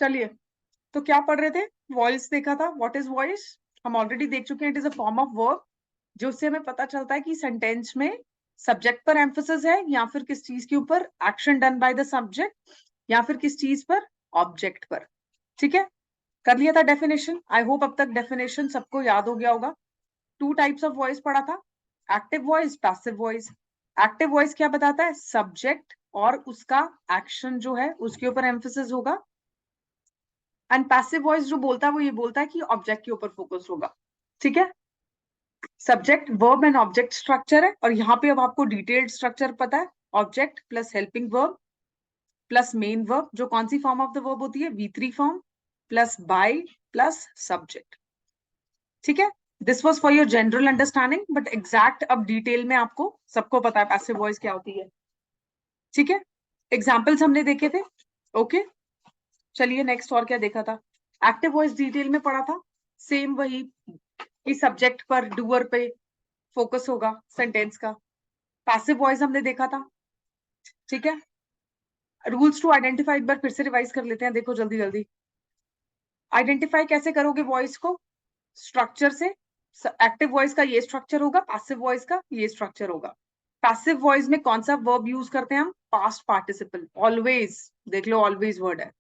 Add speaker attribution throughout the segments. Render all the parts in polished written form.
Speaker 1: चलिए, तो क्या पढ़ रहे थे? वॉइस देखा था। What is voice? हम ऑलरेडी देख चुके हैं। It is a form of verb जो उससे हमें पता चलता है कि सेंटेंस में सब्जेक्ट पर एम्फोसिस है या फिर किस चीज के ऊपर, action done by the subject या फिर किस चीज पर, ऑब्जेक्ट पर। ठीक है, कर लिया था डेफिनेशन। आई होप अब तक डेफिनेशन सबको याद हो गया होगा। टू टाइप्स ऑफ वॉइस पढ़ा था, active voice, passive voice. Active voice क्या बताता है? सब्जेक्ट और उसका एक्शन जो है उसके ऊपर एम्फोसिस होगा। एंड पैसिव वॉइस जो बोलता है वो ये बोलता है कि ऑब्जेक्ट के ऊपर फोकस होगा। ठीक है, subject verb and object structure है, और यहाँ पे अब आपको डिटेल्ड स्ट्रक्चर पता है। Object plus helping verb plus main verb, जो कौन सी फॉर्म ऑफ द वर्ब होती है? V3 form, plus by plus subject. ठीक है, this was for your general understanding, but exact अब डिटेल में आपको सबको पता है पैसिव वॉइस क्या होती है। ठीक है, एग्जाम्पल्स हमने देखे थे। ओके, चलिए नेक्स्ट और क्या देखा था? एक्टिव वॉइस डिटेल में पढ़ा था, सेम वही कि सब्जेक्ट पर, डूअर पे फोकस होगा सेंटेंस का। पैसिव वॉइस हमने देखा था। ठीक है, रूल्स टू आइडेंटिफाई एक बार फिर से रिवाइज कर लेते हैं। देखो जल्दी जल्दी, आइडेंटिफाई कैसे करोगे वॉइस को? स्ट्रक्चर से। एक्टिव वॉइस का ये स्ट्रक्चर होगा, पैसिव वॉइस का ये स्ट्रक्चर होगा। पैसिव वॉइस में कौन सा वर्ब यूज करते हैं हम? Past participle, always. देख लो, ऑलवेज वर्ड है,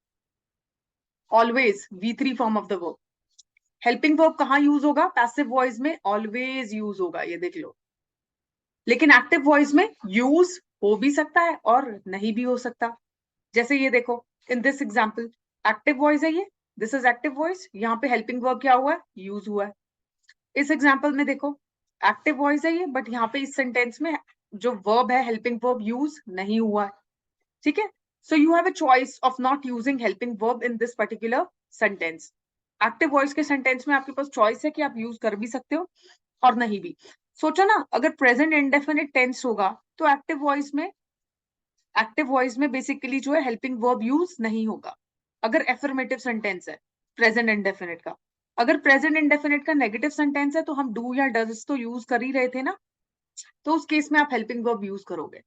Speaker 1: always V3 form of the verb. Helping verb कहाँ यूज होगा? पैसिव वॉइस में ऑलवेज यूज होगा, ये देख लो। लेकिन एक्टिव वॉइस में यूज हो भी सकता है और नहीं भी हो सकता। जैसे ये देखो, in this example active voice है ये, दिस इज एक्टिव वॉइस, यहाँ पे हेल्पिंग वर्ब क्या हुआ है? यूज हुआ है। इस एग्जाम्पल में देखो, एक्टिव वॉइस है ये, बट यहाँ पे इस सेंटेंस में जो वर्ब है हेल्पिंग वर्ब यूज नहीं हुआ है। ठीक है, सो you have a choice of not using helping verb in this particular sentence. Active voice के सेंटेंस में आपके पास चॉइस है कि आप यूज कर भी सकते हो और नहीं भी। सोचो ना, अगर प्रेजेंट इंडेफिनिट टेंस होगा तो एक्टिव वॉइस में बेसिकली जो है हेल्पिंग वर्ब यूज नहीं होगा। अगर एफर्मेटिव सेंटेंस है प्रेजेंट इंडेफिनिट का, अगर प्रेजेंट इंडेफिनिट का नेगेटिव सेंटेंस है तो हम डू या डज तो यूज कर ही रहे थे ना, तो उस केस में आप हेल्पिंग वर्ब यूज करोगे।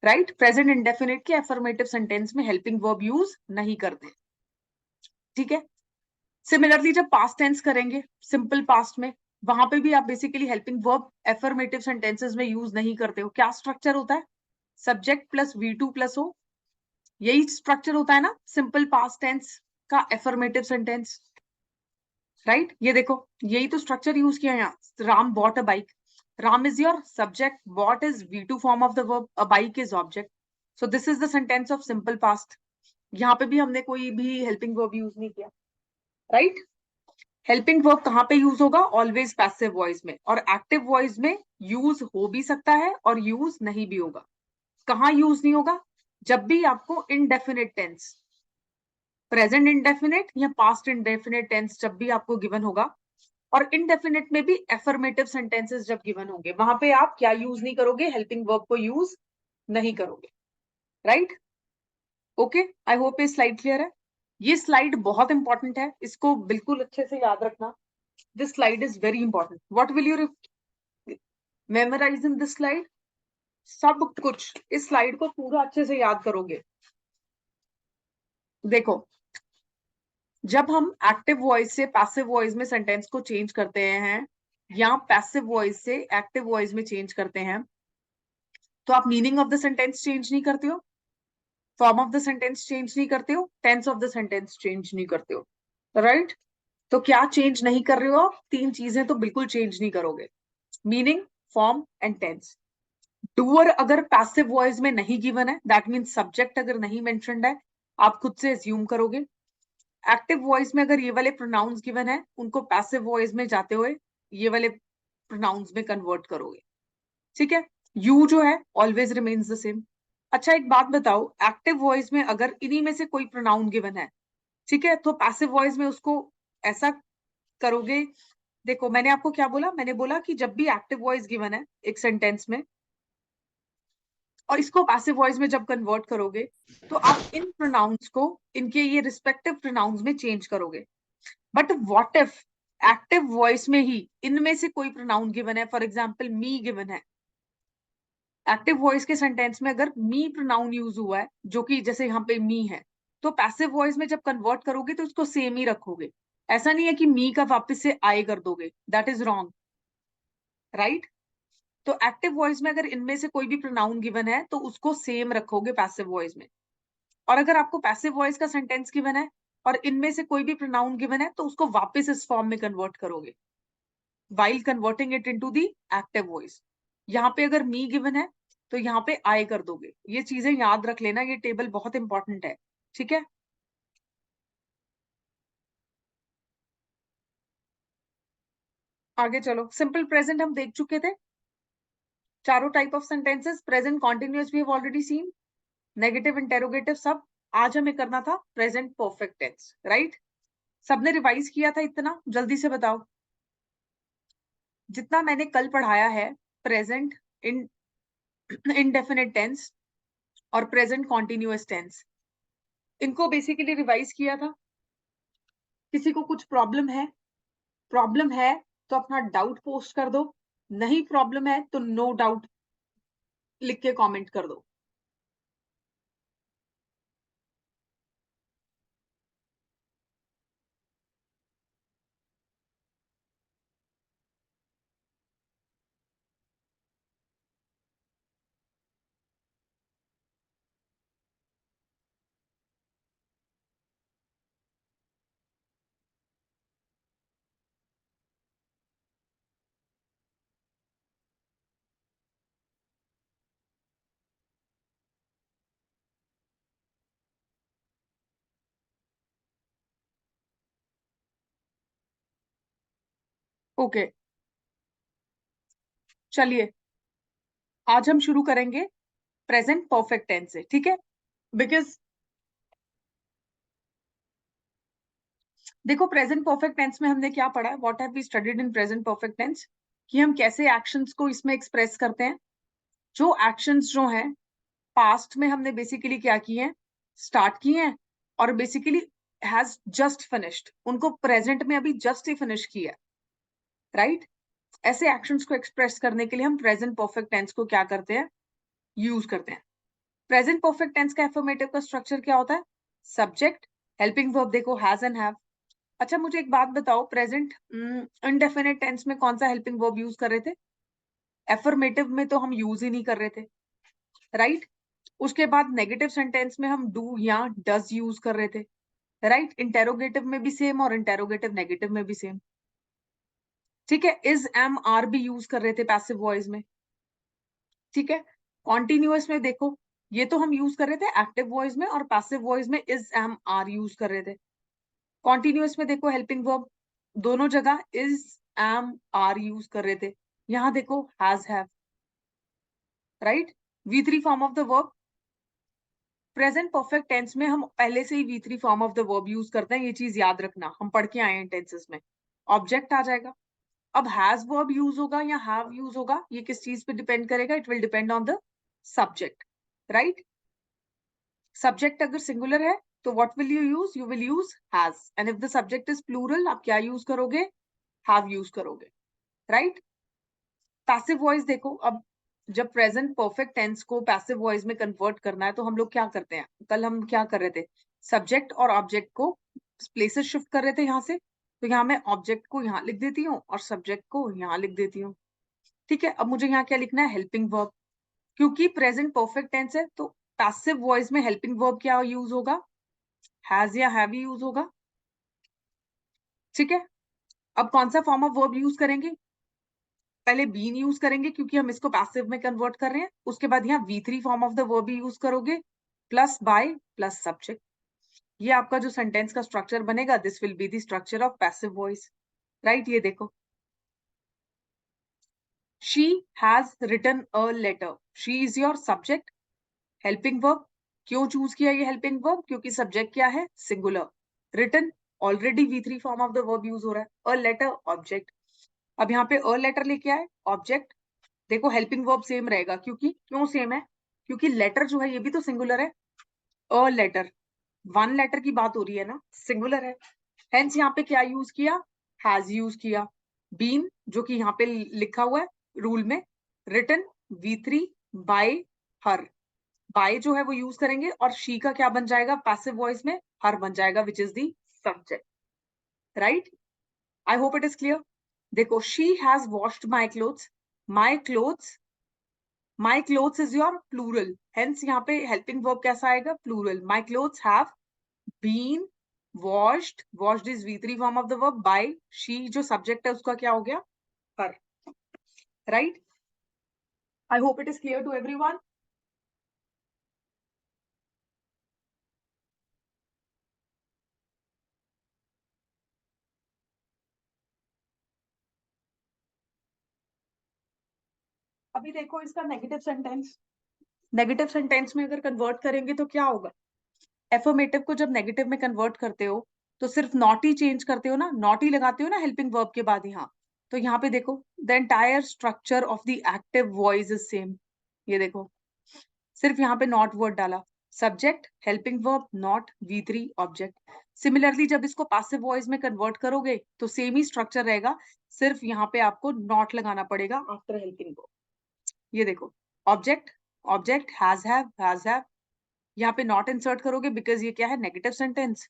Speaker 1: राइट, प्रेजेंट इंडेफिनिट के एफर्मेटिव सेंटेंस में हेल्पिंग वर्ब यूज नहीं करते। ठीक है, सिमिलरली जब पास्ट टेंस करेंगे सिंपल पास्ट में, वहां पे भी आप basically helping verb affirmative sentences में यूज नहीं करते हो। क्या स्ट्रक्चर होता है? Subject plus V2 plus O, यही स्ट्रक्चर होता है ना सिंपल पास्ट टेंस का एफर्मेटिव सेंटेंस। राइट, ये देखो, यही तो स्ट्रक्चर यूज किया है यहाँ। Ram bought a bike, Ram is your subject, bot is V2 form of the verb, a bike is object. So this is the sentence of simple past. यहाँ पे भी हमने कोई भी हेल्पिंग वर्ब यूज नहीं किया। राइट, हेल्पिंग वर्ब कहाँ पे यूज होगा? ऑलवेज पैसिव वॉइस में, और एक्टिव वॉइस में यूज हो भी सकता है और यूज नहीं भी होगा। कहाँ यूज नहीं होगा? जब भी आपको इनडेफिनिट टेंस, प्रेजेंट इंडेफिनिट या पास्ट इंडेफिनिट टेंस जब भी आपको गिवन होगा, और इनडेफिनिट में भी एफर्मेटिव सेंटेंसेस जब गिवन होंगे, वहां पे आप क्या यूज नहीं करोगे? हेल्पिंग वर्ब को यूज नहीं करोगे। राइट, ओके, आई होप ये स्लाइड क्लियर है। ये स्लाइड बहुत इंपॉर्टेंट है, इसको बिल्कुल अच्छे से याद रखना। This slide is very important. What will you memorize in this slide? सब कुछ इस स्लाइड को पूरा अच्छे से याद करोगे। देखो, जब हम एक्टिव वॉइस से पैसिव वॉइस में सेंटेंस को चेंज करते हैं या पैसिव वॉइस से एक्टिव वॉइस में चेंज करते हैं, तो आप meaning of the sentence change नहीं करते हो, form of the sentence change नहीं करते हो, tense of the sentence change नहीं करते हो। राइट, तो क्या चेंज नहीं कर रहे हो आप? तीन चीजें तो बिल्कुल चेंज नहीं करोगे, meaning, form and tense. Doer अगर पैसिव वॉइस में नहीं गिवन है, दैट मीन्स सब्जेक्ट अगर नहीं मेंशन्ड है, आप खुद से एज्यूम करोगे। एक्टिव वॉइस में अगर ये वाले प्रोनाउंस गिवन है, उनको पैसिव वॉइस में जाते हुए ये वाले प्रोनाउंस में कन्वर्ट करोगे। ठीक है, यू जो है ऑलवेज रिमेन्स द सेम। अच्छा, एक बात बताओ, एक्टिव वॉइस में अगर इन्हीं में से कोई प्रोनाउन गिवन है, ठीक है, तो पैसिव वॉइस में उसको ऐसा करोगे। देखो, मैंने आपको क्या बोला? मैंने बोला कि जब भी एक्टिव वॉइस गिवन है एक सेंटेंस में और इसको पैसिव वॉइस में जब कन्वर्ट करोगे, तो आप इन प्रोनाउंस को इनके ये रिस्पेक्टिव प्रोनाउंस में चेंज करोगे। But what if active voice में ही इनमें से कोई प्रोनाउन गिवन है, फॉर एग्जाम्पल मी गिवन है, एक्टिव वॉइस के सेंटेंस में अगर मी प्रोनाउन यूज हुआ है, जो कि जैसे यहाँ पे मी है, तो पैसिव वॉइस में जब कन्वर्ट करोगे तो उसको सेम ही रखोगे, ऐसा नहीं है कि मी का वापस से आई कर दोगे, दैट इज रॉन्ग, राइट। तो एक्टिव वॉइस में अगर इनमें से कोई भी प्रोनाउन गिवन है तो उसको सेम रखोगे पैसिव वॉइस में, और अगर आपको पैसिव वॉइस का सेंटेंस गिवन है और इनमें से कोई भी प्रोनाउन गिवन है तो उसको वापस इस फॉर्म में कन्वर्ट करोगे while converting it into the active voice। यहाँ पे अगर मी गिवन है तो यहाँ पे आई कर दोगे, ये चीजें याद रख लेना, ये टेबल बहुत इंपॉर्टेंट है, ठीक है। आगे चलो, सिंपल प्रेजेंट हम देख चुके थे, चारों type of sentences, present continuous we have already seen, negative interrogative सब। आज हमें करना था प्रेजेंट परफेक्ट टेंस, राइट। सबने रिवाइज किया था इतना, जल्दी से बताओ जितना मैंने कल पढ़ाया है, प्रेजेंट इन इनडेफिनिट टेंस और प्रेजेंट कॉन्टिन्यूअस टेंस, इनको बेसिकली रिवाइज किया था। किसी को कुछ प्रॉब्लम है तो अपना डाउट पोस्ट कर दो, नहीं प्रॉब्लम है तो नो डाउट लिख के कमेंट कर दो। ओके, चलिए आज हम शुरू करेंगे प्रेजेंट परफेक्ट टेंस से, ठीक है। बिकॉज देखो प्रेजेंट परफेक्ट टेंस में हमने क्या पढ़ा है, what have we studied in present perfect tense, कि हम कैसे एक्शंस को इसमें एक्सप्रेस करते हैं। जो एक्शंस जो हैं पास्ट में हमने बेसिकली क्या किए हैं, स्टार्ट किए हैं और बेसिकली हैज जस्ट फिनिश्ड, उनको प्रेजेंट में अभी जस्ट ही फिनिश किया है, राइट। ऐसे एक्शंस को एक्सप्रेस करने के लिए हम प्रेजेंट परफेक्ट टेंस को क्या करते हैं, यूज करते हैं। प्रेजेंट परफेक्ट टेंस का एफर्मेटिव का स्ट्रक्चर क्या होता है, सब्जेक्ट, हेल्पिंग वर्ब देखो हैज एंड हैव। अच्छा मुझे एक बात बताओ, प्रेजेंट इनडेफिनिट टेंस में कौन सा हेल्पिंग वर्ब यूज कर रहे थे, एफर्मेटिव में तो हम यूज ही नहीं कर रहे थे, राइट। उसके बाद नेगेटिव सेंटेंस में हम डू या डज यूज कर रहे थे, राइट। इंटेरोगेटिव में भी सेम और इंटेरोगेटिव नेगेटिव में भी सेम, ठीक है। इज एम आर भी यूज कर रहे थे पैसिव वॉइस में, ठीक है। कॉन्टिन्यूअस में देखो ये तो हम यूज कर रहे थे एक्टिव वॉइस में, और पैसिव वॉइस में इज एम आर यूज कर रहे थे। कॉन्टिन्यूअस में देखो हेल्पिंग वर्ब दोनों जगह इज एम आर यूज कर रहे थे, यहां देखो has have, right. V3 form of the verb, present perfect tense में हम पहले से ही V3 form of the verb use करते हैं, ये चीज याद रखना, हम पढ़ के आए हैं टेंसेस में। ऑब्जेक्ट आ जाएगा, अब हैज वर्ब यूज होगा या हैव यूज होगा, ये किस चीज पे डिपेंड करेगा, it will depend on the subject, right. Subject अगर सिंगुलर है तो what will you will use has, and if the subject is plural आप क्या यूज करोगे, हैव यूज करोगे, राइट। पैसिव वॉइस देखो, अब जब प्रेजेंट परफेक्ट टेंस को पैसिव वॉइस में कन्वर्ट करना है तो हम लोग क्या करते हैं, कल हम क्या कर रहे थे, सब्जेक्ट और ऑब्जेक्ट को प्लेसेस शिफ्ट कर रहे थे यहाँ से, तो यहाँ मैं ऑब्जेक्ट को यहाँ लिख देती हूँ और सब्जेक्ट को यहाँ लिख देती हूँ, ठीक है। अब मुझे यहाँ क्या लिखना है, हेल्पिंग वर्ब, क्योंकि प्रेजेंट परफेक्ट टेंस है तो पैसिव वॉइस में हेल्पिंग वर्ब क्या यूज होगा, हैज या हैव यूज होगा, ठीक है। अब कौन सा फॉर्म ऑफ वर्ब यूज करेंगे, पहले बीन यूज करेंगे क्योंकि हम इसको पैसिव में कन्वर्ट कर रहे हैं, उसके बाद यहाँ V3 form of the verb use करोगे, प्लस बाय प्लस सब्जेक्ट, ये आपका जो सेंटेंस का स्ट्रक्चर बनेगा, this will be the structure of passive voice, right. ये देखो she has written a letter, she is your subject, helping verb, क्यों choose किया ये हेल्पिंग वर्ब, क्योंकि सब्जेक्ट क्या है, singular, written already V3 form of the verb use हो रहा है, अ लेटर ऑब्जेक्ट, अब यहाँ पे अ लेटर लेके आए ऑब्जेक्ट, देखो हेल्पिंग वर्ब सेम रहेगा, क्योंकि क्यों सेम है, क्योंकि लेटर जो है ये भी तो सिंगुलर है, अ लेटर, वन लेटर की बात हो रही है ना, सिंगुलर है, हेंस यहाँ पे क्या यूज किया, हैज यूज किया। बीन जो कि यहाँ पे लिखा हुआ है रूल में, रिटन V3 बाय हर, बाय जो है वो यूज करेंगे और शी का क्या बन जाएगा पैसिव वॉइस में, हर बन जाएगा which is the subject, right. I hope it is clear. देखो she has washed my clothes, my clothes, my clothes is your plural, hence यहाँ पे हेल्पिंग वर्ब कैसा आएगा, plural. My clothes have been washed, washed is V3 form of the verb, by she जो subject है उसका क्या हो गया, her, right. I hope it is clear to everyone. अभी देखो इसका नेगेटिव सेंटेंस, नेगेटिव सेंटेंस में अगर कन्वर्ट करेंगे तो क्या होगा, एफर्मेटिव को जब नेगेटिव में कन्वर्ट करते हो तो सिर्फ नॉट ही चेंज करते हो ना, नॉट ही लगाते हो ना हेल्पिंग वर्ब के बाद यहाँ। तो यहाँ पे देखो the entire structure of the active voice is same, ये देखो सिर्फ यहाँ पे नॉट वर्ड डाला, subject helping verb not V3 object. Similarly जब इसको पैसिव वॉइस में कन्वर्ट करोगे तो सेम ही स्ट्रक्चर रहेगा, सिर्फ यहाँ पे आपको नॉट लगाना पड़ेगा आफ्टर हेल्पिंग वर्ब। ये देखो ऑब्जेक्ट, ऑब्जेक्ट हैज हैव, यहाँ पे नॉट इंसर्ट करोगे बिकॉज ये क्या है negative sentence.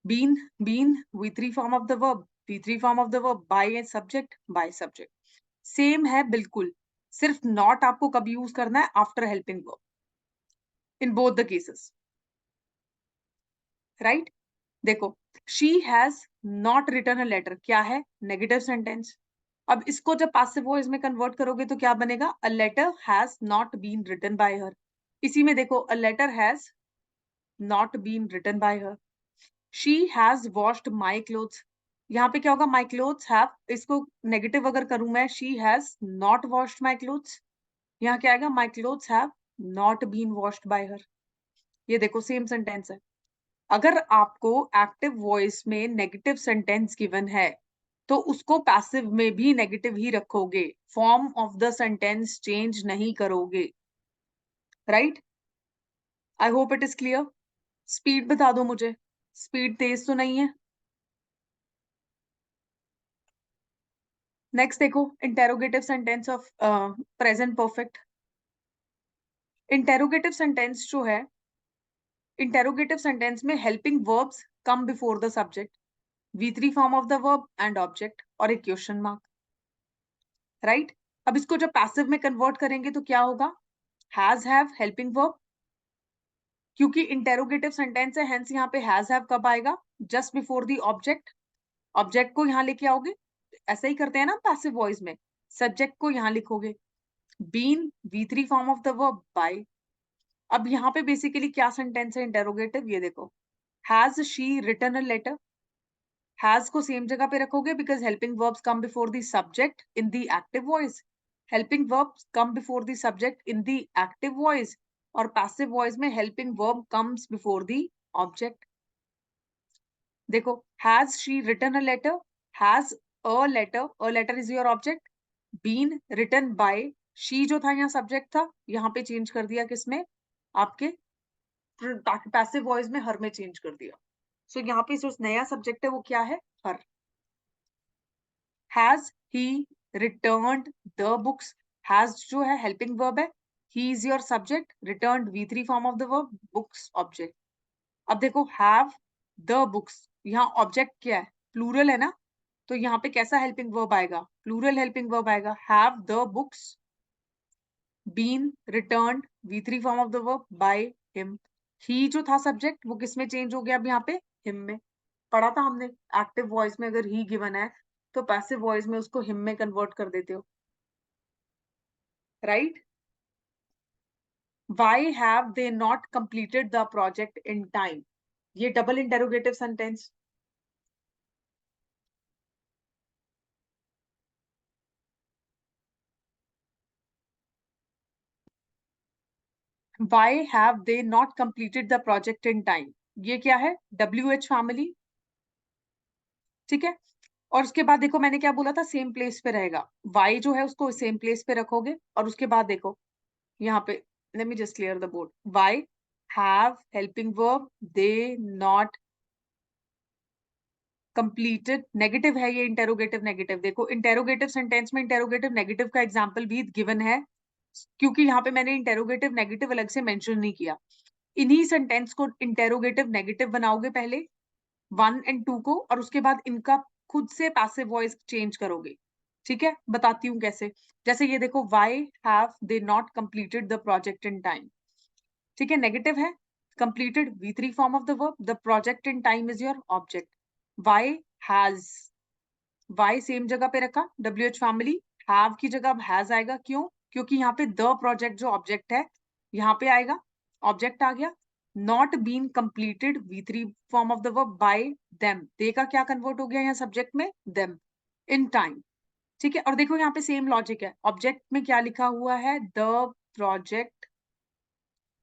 Speaker 1: Been, been V3 form of the verb, V3 form of the verb, by a subject, by subject, same है बिल्कुल, सिर्फ नॉट आपको कब यूज करना है, after helping verb in both the cases, right. देखो she has not written a letter, क्या है नेगेटिव सेंटेंस। अब इसको जब पैसिव वॉइस में कन्वर्ट करोगे तो क्या बनेगा, a letter has not been written by her. इसी में देखो a letter has not been written by her. She has washed my clothes, यहाँ पे क्या होगा, माई क्लोथ्स हैव, इसको नेगेटिव अगर करूं मैं, she has not washed my clothes, यहाँ क्या आएगा, my clothes have not been washed by her. ये देखो सेम सेंटेंस है। अगर आपको एक्टिव वॉइस में नेगेटिव सेंटेंस गिवन है तो उसको पैसिव में भी नेगेटिव ही रखोगे, form of the sentence change नहीं करोगे, right. I hope it is clear. Speed बता दो मुझे, स्पीड तेज तो नहीं है। नेक्स्ट देखो interrogative sentence of present perfect. Interrogative sentence जो है, इंटेरोगेटिव सेंटेंस में helping verbs come before the subject, V3 form of the verb and object और एक क्वेश्चन मार्क, राइट। अब इसको जब पैसिव में कन्वर्ट करेंगे तो क्या होगा, हैज हैव हेल्पिंग वर्ब, क्योंकि इंटेरोगेटिव सेंटेंस है हेंस यहाँ पे हैज हैव कब आएगा, just before the object, object को यहाँ लेके आओगे, ऐसा ही करते हैं ना पैसिव वॉइस में, सब्जेक्ट को यहाँ लिखोगे, been V3 form of the verb by. अब यहाँ पे बेसिकली क्या सेंटेंस है इंटेरोगेटिव, ये देखो has she written a letter, has को सेम जगह पे रखोगे because helping verbs come before the subject in the active voice, helping verbs come before the subject in the active voice, और passive voice में helping verb comes before the object. देखो has she written a letter, has a letter is your object, been written by, she जो था यहाँ subject था, यहाँ पे change कर दिया किसमें, आपके पैसिव वॉइस में हर में चेंज कर दिया। सो यहाँ पे जो नया सब्जेक्ट है वो क्या है, her. Has he returned the books, has जो है हेल्पिंग वर्ब है, he is your subject, returned V3 form of the verb, books object. अब देखो हैव द बुक्स, यहाँ ऑब्जेक्ट क्या है, प्लूरल है ना, तो यहाँ पे कैसा हेल्पिंग वर्ब आएगा, प्लूरल हेल्पिंग वर्ब आएगा, have the books been returned V3 form of the verb by him. He जो था सब्जेक्ट वो किस में चेंज हो गया, अब यहाँ पे हिम में। पढ़ा था हमने एक्टिव वॉइस में अगर ही गिवन है तो पैसिव वॉइस में उसको हिम में कन्वर्ट कर देते हो, right. Why have they not completed the project in time, ये double interrogative sentence. Why have they not completed the project in time, ये क्या है, WH फैमिली, ठीक है। और उसके बाद देखो मैंने क्या बोला था, सेम प्लेस पे रहेगा, वाई जो है उसको सेम प्लेस पे रखोगे, और उसके बाद देखो यहाँ पे, let me just clear the board, why have helping verb they not completed, negative है ये इंटेरोगेटिव नेगेटिव, देखो इंटेरोगेटिव सेंटेंस में इंटेरोगेटिव नेगेटिव का एग्जांपल भी गिवन है, क्योंकि यहाँ पे मैंने इंटेरोगेटिव नेगेटिव अलग से मेंशन नहीं किया। इन्हीं सेंटेंस को इंटेरोगेटिव नेगेटिव बनाओगे पहले 1 और 2 को, और उसके बाद इनका खुद से पैसिव वॉइस चेंज करोगे। ठीक है, बताती हूँ कैसे। जैसे ये देखो, why have they not completed the project in time. ठीक है, नेगेटिव है, completed V3 form of the verb, the project in time is your object. Why has, why same जगह पे रखा, WH फैमिली, हैव की जगह अब हैज आएगा। क्यों? क्योंकि यहाँ पे द प्रोजेक्ट जो ऑब्जेक्ट है यहाँ पे आएगा, ऑब्जेक्ट आ गया। Not been completed V3 form of the verb by them, they का क्या कन्वर्ट हो गया यहाँ सब्जेक्ट में, देम, इन टाइम। ठीक है, और देखो यहाँ पे सेम लॉजिक है, ऑब्जेक्ट में क्या लिखा हुआ है, द प्रोजेक्ट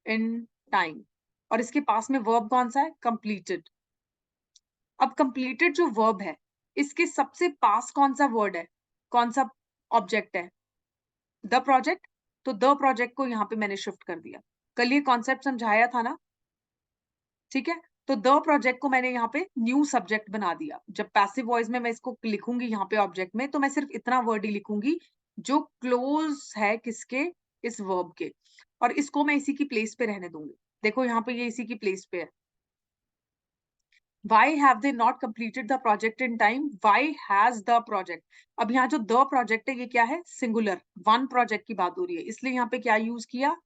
Speaker 1: इन टाइम, और इसके पास में वर्ब कौन सा है, कंप्लीटेड। अब कंप्लीटेड जो वर्ब है, इसके सबसे पास कौन सा वर्ड है, कौन सा ऑब्जेक्ट है, द प्रोजेक्ट। तो द प्रोजेक्ट को यहाँ पे मैंने शिफ्ट कर दिया। कल ये कॉन्सेप्ट समझाया था ना, ठीक है। तो द प्रोजेक्ट को मैंने यहाँ पे न्यू सब्जेक्ट बना दिया। जब पैसिव वॉइस में मैं इसको लिखूंगी यहाँ पे ऑब्जेक्ट में, तो मैं सिर्फ इतना वर्ड ही लिखूंगी जो क्लोज है किसके, इस वर्ब के, और इसको मैं इसी की प्लेस पे रहने दूंगी। देखो यहाँ पे ये इसी की प्लेस पे है। Why have they not completed the project in time? Why has the project? अब यहाँ जो the project है ये क्या है, सिंगुलर, वन प्रोजेक्ट की बात हो रही है, इसलिए यहाँ पे क्या यूज किया,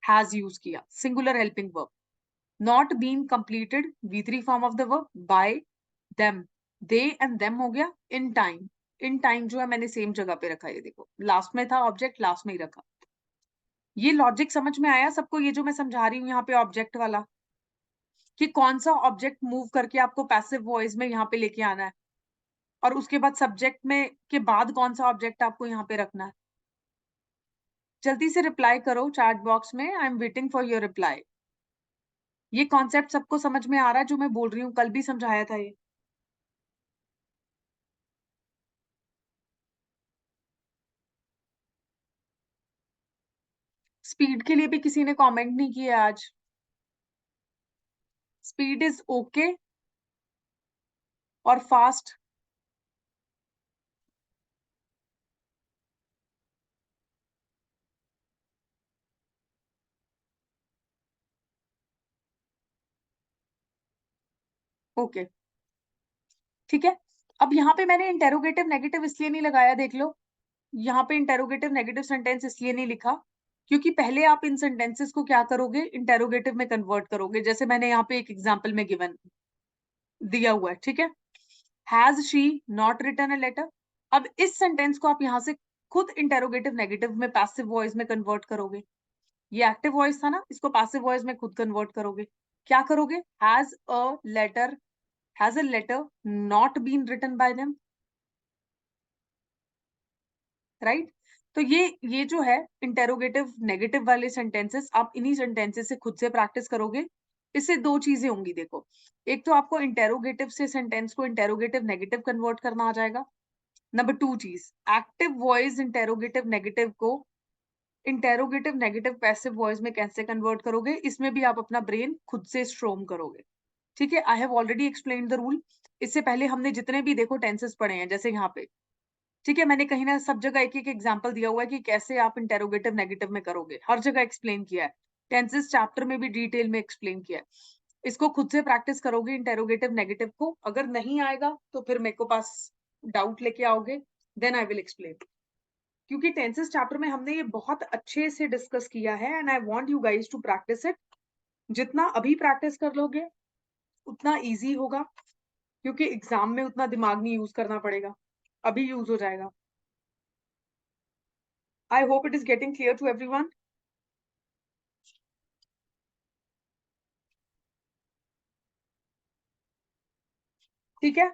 Speaker 1: has यूज किया, singular helping verb. Not been completed V3 form of the verb by them, they and them हो गया in time। in time जो है मैंने सेम जगह पे रखा है, ये देखो लास्ट में था ऑब्जेक्ट, लास्ट में ही रखा। ये लॉजिक समझ में आया सबको, ये जो मैं समझा रही हूँ यहाँ पे ऑब्जेक्ट वाला, कि कौन सा ऑब्जेक्ट मूव करके आपको पैसिव वॉइस में यहाँ पे लेके आना है, और उसके बाद सब्जेक्ट में के बाद कौन सा ऑब्जेक्ट आपको यहाँ पे रखना है। जल्दी से रिप्लाई करो चैट बॉक्स में, I am waiting for your reply. ये कॉन्सेप्ट सबको समझ में आ रहा है जो मैं बोल रही हूँ, कल भी समझाया था ये। स्पीड के लिए भी किसी ने कमेंट नहीं किया आज। स्पीड इज ओके और फास्ट। ओके, ठीक है। अब यहाँ पे मैंने इंटेरोगेटिव नेगेटिव इसलिए नहीं लगाया, देख लो, यहाँ पे इंटेरोगेटिव नेगेटिव सेंटेंस इसलिए नहीं लिखा क्योंकि पहले आप इन सेंटेंसेस को क्या करोगे, इंटेरोगेटिव में कन्वर्ट करोगे। जैसे मैंने यहाँ पे एक एग्जांपल में गिवन दिया हुआ है, ठीक है। Has she not written a letter. अब इस सेंटेंस को आप यहाँ से खुद इंटेरोगेटिव नेगेटिव में पैसिव वॉइस में कन्वर्ट करोगे। ये एक्टिव वॉइस था ना, इसको पैसिव वॉइस में खुद कन्वर्ट करोगे। क्या करोगे, has a letter not been written by them, right. तो ये जो है इंटेरोगेटिव नेगेटिव वाले सेंटेंसेस, आप इन्हीं सेंटेंसेस से खुद से प्रैक्टिस करोगे। इससे दो चीजें होंगी, देखो, एक तो आपको इंटेरोगेटिव से सेंटेंस को इंटेरोगेटिव नेगेटिव कन्वर्ट करना आ जाएगा। नंबर 2 चीज, एक्टिव वॉइस इंटेरोगेटिव नेगेटिव को इंटेरोगेटिव नेगेटिव पैसिव वॉइस में कैसे कन्वर्ट करोगे, इसमें भी आप अपना ब्रेन खुद से स्ट्रोम करोगे। ठीक है, I have already explain the rule. इससे पहले हमने जितने भी देखो टेंसेस पढ़े हैं, जैसे यहाँ पे, ठीक है, मैंने कहीं ना सब जगह एक एक एग्जांपल दिया हुआ है कि कैसे आप इंटेरोगेटिव नेगेटिव में करोगे, हर जगह एक्सप्लेन किया है। टेंसेस चैप्टर में भी डिटेल में एक्सप्लेन किया है। इसको खुद से प्रैक्टिस करोगे इंटेरोगेटिव नेगेटिव को, अगर नहीं आएगा तो फिर मेरे को पास डाउट लेके आओगे, देन आई विल एक्सप्लेन। क्योंकि टेंसेस चैप्टर में हमने ये बहुत अच्छे से डिस्कस किया है, and I want you guys to practise it. जितना अभी प्रैक्टिस कर लोगे उतना इजी होगा, क्योंकि एग्जाम में उतना दिमाग नहीं यूज करना पड़ेगा, अभी यूज हो जाएगा। I hope it is getting clear to everyone. ठीक है,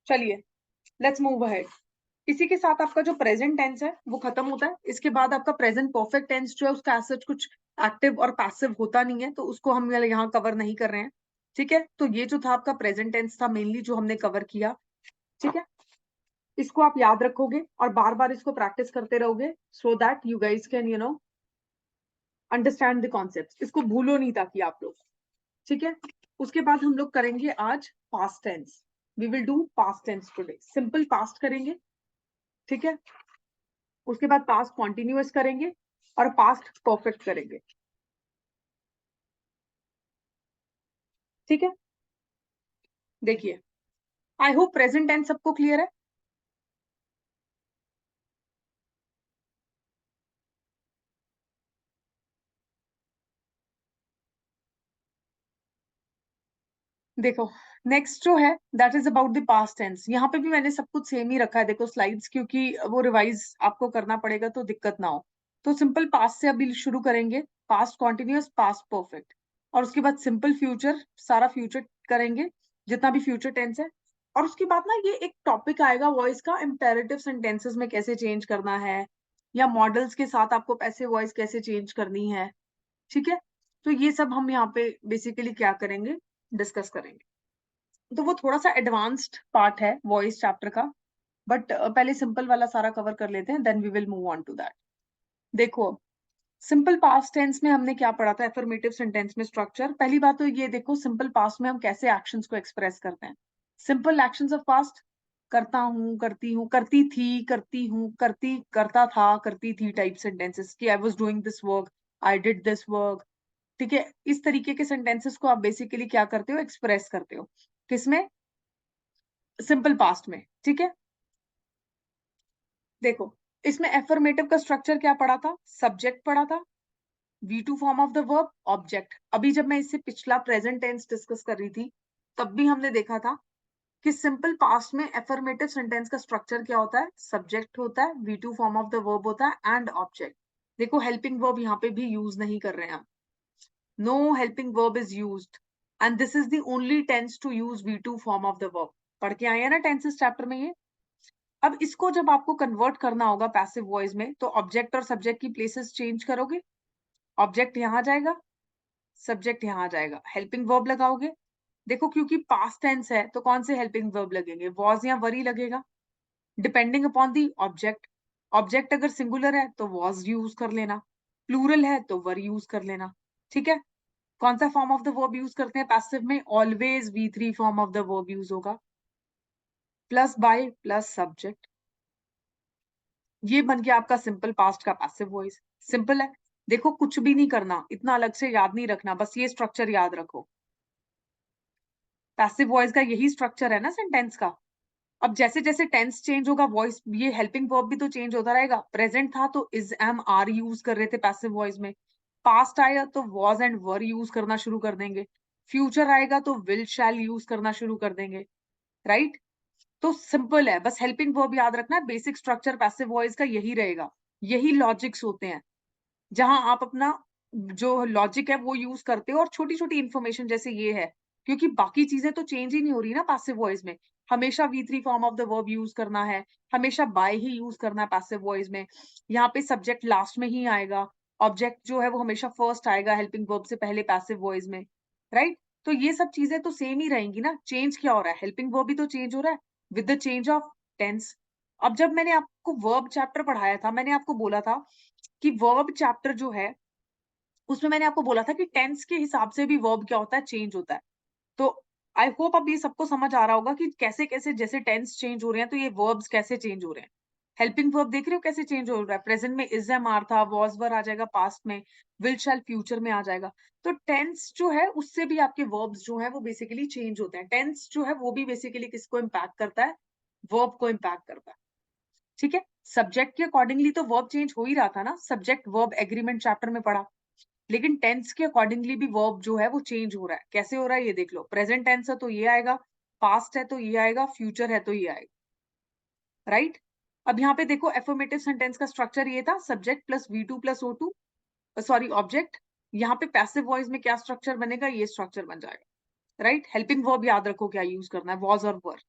Speaker 1: चलिए लेट्स मूव अहेड। इसी के साथ आपका जो प्रेजेंट टेंस है वो खत्म होता है। इसके बाद आपका प्रेजेंट परफेक्ट टेंस जो है उसका एज सच कुछ एक्टिव और पैसिव होता नहीं है, तो उसको हम यहाँ कवर नहीं कर रहे हैं। ठीक है, तो ये जो था आपका प्रेजेंट टेंस था मेनली जो हमने कवर किया। ठीक है, इसको आप याद रखोगे और बार बार इसको प्रैक्टिस करते रहोगे, so that you guys can understand the concept. इसको भूलो नहीं ताकि आप लोग, ठीक है। उसके बाद हम लोग करेंगे आज past tense. We will do past tense today. Simple past करेंगे, ठीक है, उसके बाद पास्ट कॉन्टिन्यूअस करेंगे और पास्ट परफेक्ट करेंगे, ठीक है। देखिए, आई होप प्रेजेंट टेंस सबको क्लियर है। देखो, नेक्स्ट जो है that is about the past tense. यहाँ पे भी मैंने सब कुछ सेम ही रखा है, देखो स्लाइड्स, क्योंकि वो रिवाइज आपको करना पड़ेगा तो दिक्कत ना हो। तो सिंपल पास्ट से अभी शुरू करेंगे, पास्ट कॉन्टिन्यूअस, पास्ट परफेक्ट, और उसके बाद सिंपल फ्यूचर, सारा फ्यूचर करेंगे जितना भी फ्यूचर टेंस है। और उसके बाद ना ये एक टॉपिक आएगा वॉइस का, इम्पेरेटिव सेंटेंसेस में कैसे चेंज करना है, या मॉडल्स के साथ आपको पैसे वॉइस कैसे चेंज करनी है, ठीक है। तो ये सब हम यहाँ पे बेसिकली क्या करेंगे, डिस्कस करेंगे। तो वो थोड़ा सा एडवांस्ड पार्ट है वॉइस चैप्टर का, बट पहले सिंपल वाला सारा कवर कर लेते हैं, then we will move on to that. देखो, सिंपल पास्ट टेंस में हमने क्या पढ़ा था, एफर्मेटिव सेंटेंस में स्ट्रक्चर। पहली बात तो ये देखो, सिंपल पास्ट में हम कैसे एक्शंस को एक्सप्रेस करते हैं। सिंपल एक्शंस ऑफ पास्ट, करता हूँ, करती हूँ, करती थी, करती हूँ, करती, करता था, करती थी टाइप सेंटेंसेस, कि I was doing this work, I did this work, ठीक है। इस तरीके के सेंटेंसेस को आप बेसिकली क्या करते हो, एक्सप्रेस करते हो, किसमें, सिंपल पास्ट में, ठीक है। देखो, इसमें एफर्मेटिव का स्ट्रक्चर क्या पढ़ा था, सब्जेक्ट पढ़ा था, V2 form of the verb, object. अभी जब मैं इससे पिछला प्रेजेंट टेंस डिस्कस कर रही थी, तब भी हमने देखा था कि सिंपल पास्ट में एफर्मेटिव सेंटेंस का स्ट्रक्चर क्या होता है, सब्जेक्ट होता है, V2 form of the verb होता है, एंड ऑब्जेक्ट। देखो, हेल्पिंग वर्ब यहाँ पे भी यूज नहीं कर रहे हैं हम, no helping verb is used, and this is the only tense to use V2 form of the verb. पढ़ के आए हैं ना टेंसेस चैप्टर में ये। अब इसको जब आपको कन्वर्ट करना होगा पैसिव वॉइस में, तो ऑब्जेक्ट और सब्जेक्ट की प्लेसेस चेंज करोगे। ऑब्जेक्ट यहाँ जाएगा, सब्जेक्ट यहाँ जाएगा, हेल्पिंग वर्ब लगाओगे। देखो, क्योंकि पास्ट टेंस है तो कौन से हेल्पिंग वर्ब लगेंगे, वॉज या वरी लगेगा, depending upon the object. Object अगर सिंगुलर है तो वॉज यूज कर लेना, प्लूरल है तो वर यूज कर लेना, ठीक है। कौन सा form of the verb use करते हैं पैसिव में, always V3 form of the verb use होगा, प्लस बाय प्लस सब्जेक्ट। ये बन गया आपका सिंपल पास्ट का पैसिव वॉइस। सिंपल है। देखो, कुछ भी नहीं करना, इतना अलग से याद नहीं रखना, बस ये स्ट्रक्चर याद रखो। पैसिव वॉइस का यही स्ट्रक्चर है ना सेंटेंस का। अब जैसे जैसे टेंस चेंज होगा, वॉइस, ये हेल्पिंग वर्ब भी तो चेंज होता रहेगा। प्रेजेंट था तो इज, एम, आर यूज कर रहे थे पैसिव वॉइस में, पास्ट आया तो वॉज एंड वर यूज करना शुरू कर देंगे, फ्यूचर आएगा तो विल, शैल यूज करना शुरू कर देंगे, राइट। तो सिंपल है, बस हेल्पिंग वर्ब याद रखना है। बेसिक स्ट्रक्चर पैसिव वॉइस का यही रहेगा, यही लॉजिक्स होते हैं, जहां आप अपना जो लॉजिक है वो यूज करते हो, और छोटी छोटी इंफॉर्मेशन जैसे ये है, क्योंकि बाकी चीजें तो चेंज ही नहीं हो रही ना पैसिव वॉइस में। हमेशा V3 form of the verb use करना है, हमेशा बाय ही यूज करना है पैसिव वॉइस में। यहाँ पे सब्जेक्ट लास्ट में ही आएगा, ऑब्जेक्ट जो है वो हमेशा फर्स्ट आएगा हेल्पिंग वर्ब से पहले पैसिव वॉइस में, राइट। तो ये सब चीजें तो सेम ही रहेंगी ना। चेंज क्या हो रहा है, हेल्पिंग वर्ब भी तो चेंज हो रहा है with the change of tense. अब जब मैंने आपको वर्ब चैप्टर पढ़ाया था, मैंने आपको बोला था कि वर्ब चैप्टर जो है उसमें मैंने आपको बोला था कि टेंस के हिसाब से भी वर्ब क्या होता है, चेंज होता है। तो आई होप अब ये सबको समझ आ रहा होगा कि कैसे कैसे जैसे टेंस चेंज हो रहे हैं तो ये वर्ब्स कैसे चेंज हो रहे हैं। हेल्पिंग वर्ब देख रहे हो कैसे चेंज हो रहा है, प्रेजेंट में इज, एम, आर था, वॉज, वर आ जाएगा, पास्ट में विल, शैल, फ्यूचर में आ जाएगा। तो टेंस जो है उससे भी आपके वर्ब्स जो है वो बेसिकली चेंज होते हैं। टेंस जो है वो भी बेसिकली किसको इम्पैक्ट करता है, वर्ब को इम्पैक्ट करता है, ठीक है। सब्जेक्ट के अकॉर्डिंगली तो वर्ब चेंज हो ही रहा था ना, सब्जेक्ट वर्ब एग्रीमेंट चैप्टर में पढ़ा। लेकिन टेंस के अकॉर्डिंगली भी वर्ब जो है वो चेंज हो रहा है। कैसे हो रहा है ये देख लो, प्रेजेंट टेंस है तो ये आएगा, पास्ट है तो ये आएगा, फ्यूचर है तो ये आएगा, राइट। अब यहाँ पे देखो, एफर्मेटिव सेंटेंस का स्ट्रक्चर ये था, subject plus V2 plus O2, sorry object. यहाँ पे पैसिव वॉइस में क्या स्ट्रक्चर बनेगा, ये स्ट्रक्चर बन जाएगा, राइट। हेल्पिंग वर्ब याद रखो क्या यूज करना है, वॉज और वर।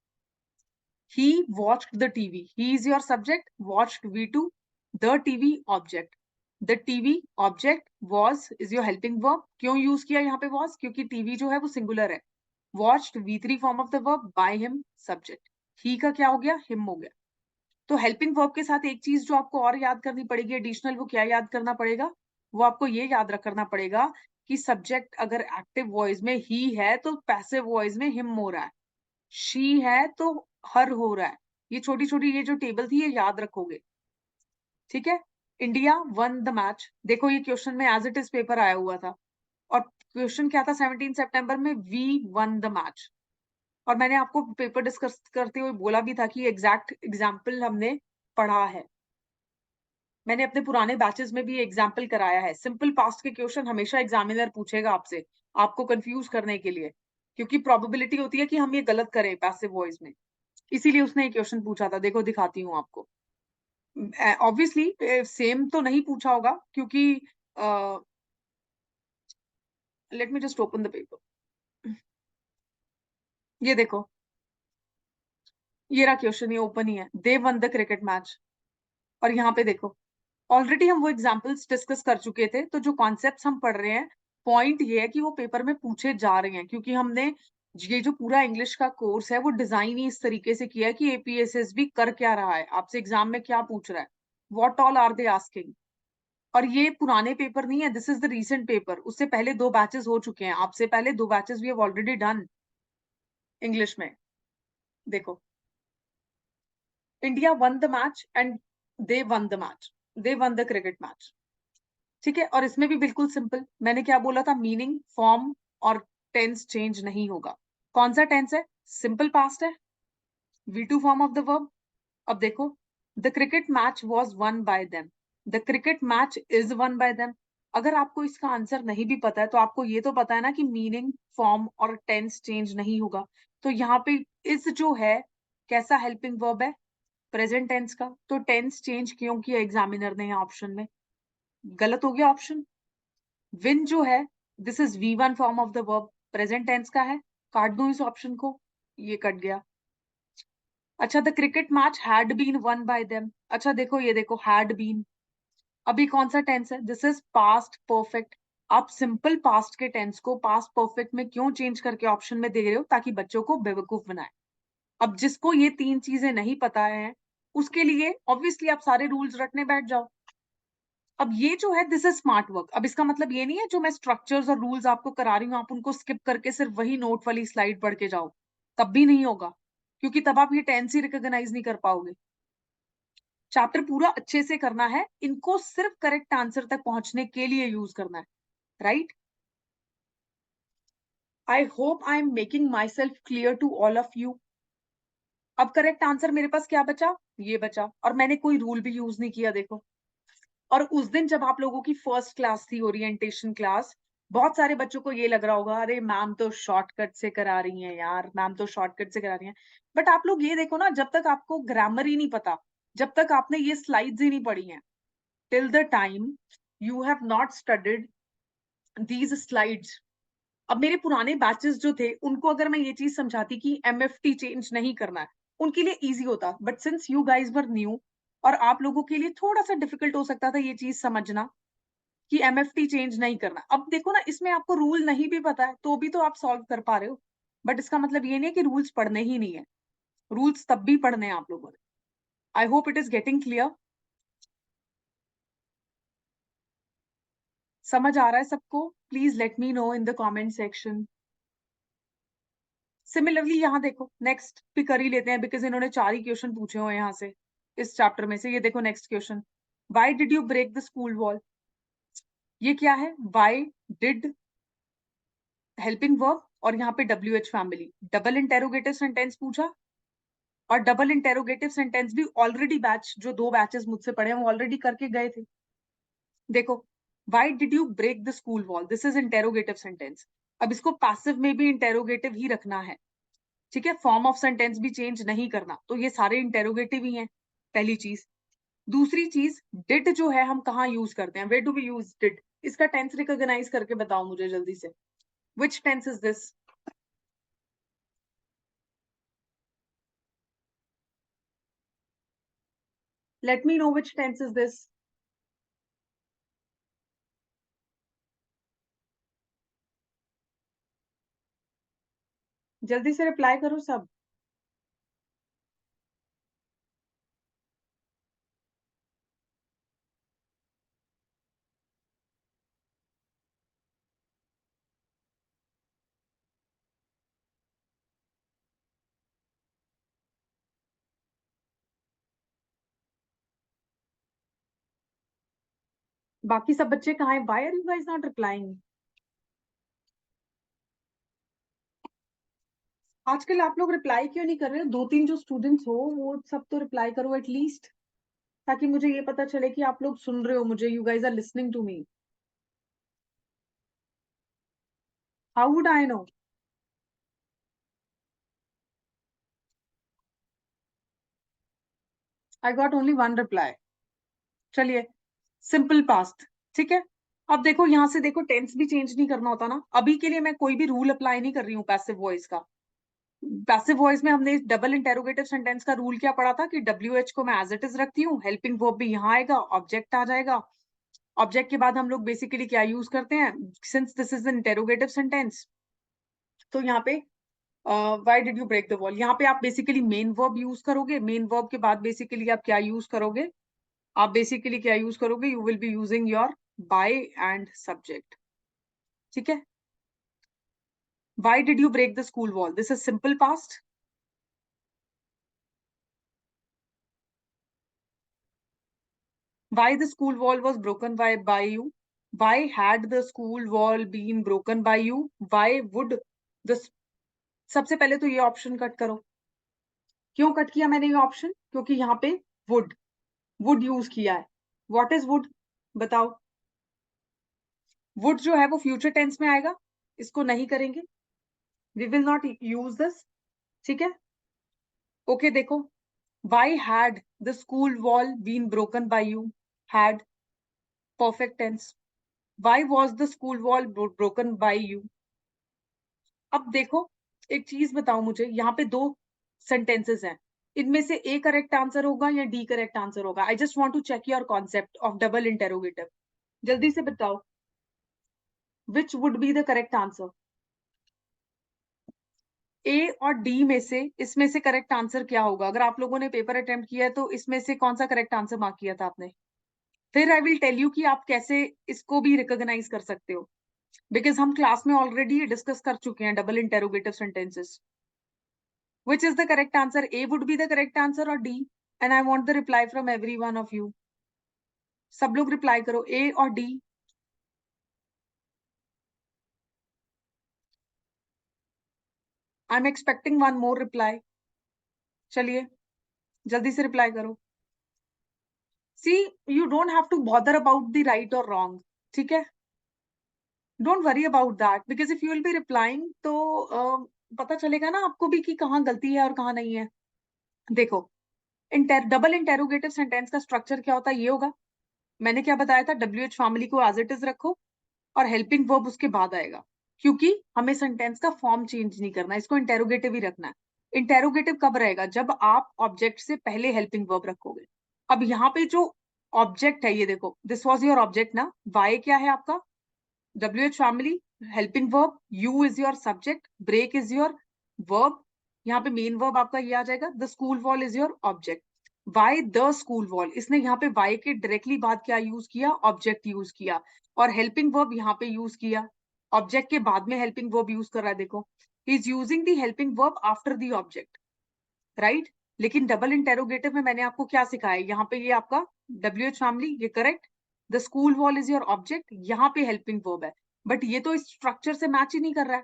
Speaker 1: He watched the TV. He is your subject. Watched V2. The TV object. The TV object was is your helping verb. क्यों यूज किया यहाँ पे was? क्योंकि TV जो है वो सिंगुलर है। Watched V3 form of the verb, by him subject. He का क्या हो गया, him हो गया। तो हेल्पिंग वर्ब के साथ एक चीज जो आपको और याद करनी पड़ेगी एडिशनल, वो क्या याद करना पड़ेगा, वो आपको ये याद करना पड़ेगा कि सब्जेक्ट अगर एक्टिव वॉइस में ही है तो पैसिव वॉइस में हिम हो रहा है। शी है तो हर हो रहा है। ये छोटी छोटी ये जो टेबल थी ये याद रखोगे, ठीक है। इंडिया वन द मैच, देखो ये क्वेश्चन में एज इट इज पेपर आया हुआ था, और क्वेश्चन क्या था 17 सितंबर में, वी वन द मैच। और मैंने आपको पेपर डिस्कस करते हुए बोला भी था कि एग्जैक्ट एग्जाम्पल हमने पढ़ा है, मैंने अपने पुराने बैचेस में भी एग्जाम्पल कराया है। सिंपल पास्ट के क्वेश्चन हमेशा एग्जामिनर पूछेगा आपसे, आपको कंफ्यूज करने के लिए, क्योंकि प्रोबेबिलिटी होती है कि हम ये गलत करें पैसिव वॉइस में, इसीलिए उसने ये क्वेश्चन पूछा था। देखो दिखाती हूँ आपको, ऑब्वियसली सेम तो नहीं पूछा होगा क्योंकि let me just open the paper. ये देखो, ये रहा क्वेश्चन, ये ओपन ही है, दे वन द क्रिकेट मैच। और यहाँ पे देखो, ऑलरेडी हम वो एग्जाम्पल्स डिस्कस कर चुके थे, तो जो कॉन्सेप्ट्स हम पढ़ रहे हैं, पॉइंट ये है कि वो पेपर में पूछे जा रहे हैं, क्योंकि हमने ये जो पूरा इंग्लिश का कोर्स है वो डिजाइन ही इस तरीके से किया है कि एपीएसएसबी कर क्या रहा है, आपसे एग्जाम में क्या पूछ रहा है, what all are they asking. और ये पुराने पेपर नहीं है, this is the recent paper, उससे पहले 2 बैचेस हो चुके हैं, आपसे पहले 2 batches we have already done English में। देखो, India won the match and they won the match, they won the cricket match, ठीक है। और इसमें भी बिल्कुल सिंपल, मैंने क्या बोला था, मीनिंग, फॉर्म और टेंस चेंज नहीं होगा। कौन सा टेंस है, सिंपल पास्ट है, V2 form of the verb. अब देखो, the cricket match was one by them, the cricket match is one by them. अगर आपको इसका आंसर नहीं भी पता है तो आपको ये तो पता है ना कि मीनिंग, फॉर्म और टेंस चेंज नहीं होगा। तो यहाँ पे इस जो है कैसा हेल्पिंग वर्ब है, प्रेजेंट टेंस का, तो टेंस चेंज क्यों किया एग्जामिनर ने यहाँ ऑप्शन में, गलत हो गया ऑप्शन। विन जो है, this is V1 form of the verb, present tense का है, काट दो इस ऑप्शन को, ये कट गया। अच्छा, the cricket match had been won by them, अच्छा देखो, ये देखो हैड बीन, अभी कौन सा टेंस है, दिस इज पास्ट परफेक्ट। आप सिंपल पास्ट के टेंस को पास्ट परफेक्ट में क्यों चेंज करके ऑप्शन में दे रहे हो, ताकि बच्चों को बेवकूफ बनाए। अब जिसको ये 3 चीजें नहीं पता है, उसके लिए ऑब्वियसली आप सारे रूल्स रटने बैठ जाओ। अब ये जो है दिस इज स्मार्ट वर्क, अब इसका मतलब ये नहीं है जो मैं स्ट्रक्चर्स और रूल्स आपको करा रही हूँ आप उनको स्किप करके सिर्फ वही नोट वाली स्लाइड पढ़ के जाओ, तब भी नहीं होगा, क्योंकि तब आप ये टेंस ही रिकॉग्नाइज नहीं कर पाओगे। चैप्टर पूरा अच्छे से करना है, इनको सिर्फ करेक्ट आंसर तक पहुंचने के लिए यूज करना है, right. I hope I am making myself clear to all of you. अब करेक्ट आंसर मेरे पास क्या बचा, ये बचा, और मैंने कोई रूल भी यूज नहीं किया, देखो। और उस दिन जब आप लोगों की फर्स्ट क्लास थी, ओरिएंटेशन क्लास, बहुत सारे बच्चों को ये लग रहा होगा, अरे मैम तो शॉर्टकट से करा रही हैं यार, मैम तो शॉर्टकट से करा रही हैं। बट आप लोग ये देखो ना, जब तक आपको ग्रामर ही नहीं पता, जब तक आपने ये स्लाइड्स ही नहीं पढ़ी हैं, till the time you have not studied these slides. अब मेरे पुराने बैचेस जो थे उनको अगर मैं ये चीज समझाती कि एमएफटी चेंज नहीं करना है, उनके लिए इजी होता, but since you guys were new, और आप लोगों के लिए थोड़ा सा डिफिकल्ट हो सकता था ये चीज समझना कि एमएफटी चेंज नहीं करना। अब देखो ना, इसमें आपको रूल नहीं भी पता है तो भी तो आप सॉल्व कर पा रहे हो, बट इसका मतलब ये नहीं है कि रूल्स पढ़ने ही नहीं है, रूल्स तब भी पढ़ने हैं आप लोगों ने। आई hope it is getting clear, समझ आ रहा है सबको, please let me no in the comment section. Similarly यहाँ देखो, नेक्स्ट भी कर ही लेते हैं, बिकॉज इन्होंने 4 ही क्वेश्चन पूछे हुए हैं यहाँ से इस चैप्टर में से। ये देखो next question, why did you break the school wall. ये क्या है, वाई डिड हेल्पिंग वर्ब, और यहाँ पे WH family, double interrogative sentence पूछा, और डबल इंटेरोगेटिव सेंटेंस भी ऑलरेडी बैच जो 2 बैचेस मुझसे पढ़े हैं वो ऑलरेडी करके गए थे। देखो, why did you break the school wall, this is interrogative sentence, अब इसको पैसिव में भी इंटेरोगेटिव ही रखना है, ठीक है, फॉर्म ऑफ सेंटेंस भी चेंज नहीं करना, तो ये सारे इंटेरोगेटिव ही हैं, पहली चीज। दूसरी चीज, डिड जो है हम कहाँ यूज करते हैं, where do we use did, इसका टेंस रिकॉग्नाइज करके बताओ मुझे जल्दी से, which tense is this. Let me know which tense is this. जल्दी से रिप्लाई करो सब। बाकी सब बच्चे कहाँ हैं? Why are you guys not replying? आजकल आप लोग रिप्लाई क्यों नहीं कर रहे हो? 2-3 जो स्टूडेंट्स हो वो सब तो रिप्लाई करो एटलीस्ट, ताकि मुझे ये पता चले कि आप लोग सुन रहे हो मुझे, you guys are listening to me. How would I know? I got only one reply. चलिए, सिंपल पास्ट. ठीक है, अब देखो यहाँ से, देखो टेंस भी चेंज नहीं करना होता ना. अभी के लिए मैं कोई भी रूल अप्लाई नहीं कर रही हूँ पैसिव वॉइस का. पैसिव वॉइस में हमने डबल इंटेरोगेटिव सेंटेंस का रूल क्या पढ़ा था कि WH को मैं एज इट इज रखती हूँ, हेल्पिंग वर्ब भी यहाँ आएगा, ऑब्जेक्ट आ जाएगा. ऑब्जेक्ट के बाद हम लोग बेसिकली क्या यूज करते हैं, since this is an interrogative sentence, तो यहाँ पे why did you break the wall, यहाँ पे आप बेसिकली मेन वर्ब यूज करोगे. मेन वर्ब के बाद बेसिकली आप क्या यूज करोगे, आप बेसिकली क्या यूज करोगे, you will be using your by and subject. ठीक है. Why did you break the school wall, this is simple past. Why the school wall was broken by you? Why had the school wall been broken by you? Why would the, सबसे पहले तो ये option cut करो. क्यों cut किया मैंने ये option? क्योंकि यहाँ पे वुड यूज किया है. व्हाट इज वुड, बताओ. वुड जो है वो फ्यूचर टेंस में आएगा, इसको नहीं करेंगे, we will not use this. ठीक है. ओके देखो, why had the school wall been broken by you? Had, perfect tense. Why was the school wall broken by you? अब देखो, एक चीज बताओ मुझे, यहाँ पे दो सेंटेंसेस हैं, इनमें से ए करेक्ट आंसर होगा या डी करेक्ट आंसर होगा? I just want to check your concept of double interrogative. जल्दी से बताओ, which would be the correct answer? A और डी में से, इसमें से करेक्ट आंसर क्या होगा? अगर आप लोगों ने पेपर अटेम्प्ट किया है तो इसमें से कौन सा करेक्ट आंसर मार्क किया था आपने? फिर आई विल टेल यू कि आप कैसे इसको भी रिकॉग्नाइज कर सकते हो, बिकॉज हम क्लास में ऑलरेडी डिस्कस कर चुके हैं double interrogative sentences. Which is the correct answer? A would be the correct answer or D? And I want the reply from every one of you. सब लोग reply करो, A और D. I'm expecting one more reply. चलिए, जल्दी से reply करो. See, you don't have to bother about the right or wrong. ठीक है? Don't worry about that because if you will be replying, तो पता चलेगा ना आपको भी कि कहाँ गलती है और कहाँ नहीं है. देखो, डबल इंटेरोगेटिव सेंटेंस का स्ट्रक्चर क्या होता है, ये होगा. मैंने क्या बताया था, WH फैमिली को एज इट इज रखो और हेल्पिंग वर्ब उसके बाद आएगा, क्योंकि हमें सेंटेंस का फॉर्म चेंज नहीं करना, इसको इंटेरोगेटिव ही रखना है. इंटेरोगेटिव कब रहेगा? जब आप ऑब्जेक्ट से पहले हेल्पिंग वर्ब रखोगे. अब यहाँ पे जो ऑब्जेक्ट है, ये देखो, दिस वाज योर ऑब्जेक्ट ना. वाई क्या है आपका? WH family, helping verb, you is your subject, break is your verb. यहाँ पे मेन वर्ब आपका ये आ जाएगा. The school wall is your object. Why the school wall, इसने यहाँ पे वाई के डायरेक्टली बाद क्या यूज किया? ऑब्जेक्ट यूज किया. और हेल्पिंग वर्ब यहाँ पे यूज किया. ऑब्जेक्ट के बाद में हेल्पिंग वर्ब यूज कर रहा है, देखो. He is using the helping verb after the object, right. लेकिन डबल इंटेरोगेटिव में मैंने आपको क्या सिखाया, यहाँ पे ये आपका WH फैमिली, ये correct. The school wall is your object, यहाँ पे हेल्पिंग वर्ब है. बट ये तो इस स्ट्रक्चर से मैच ही नहीं कर रहा है.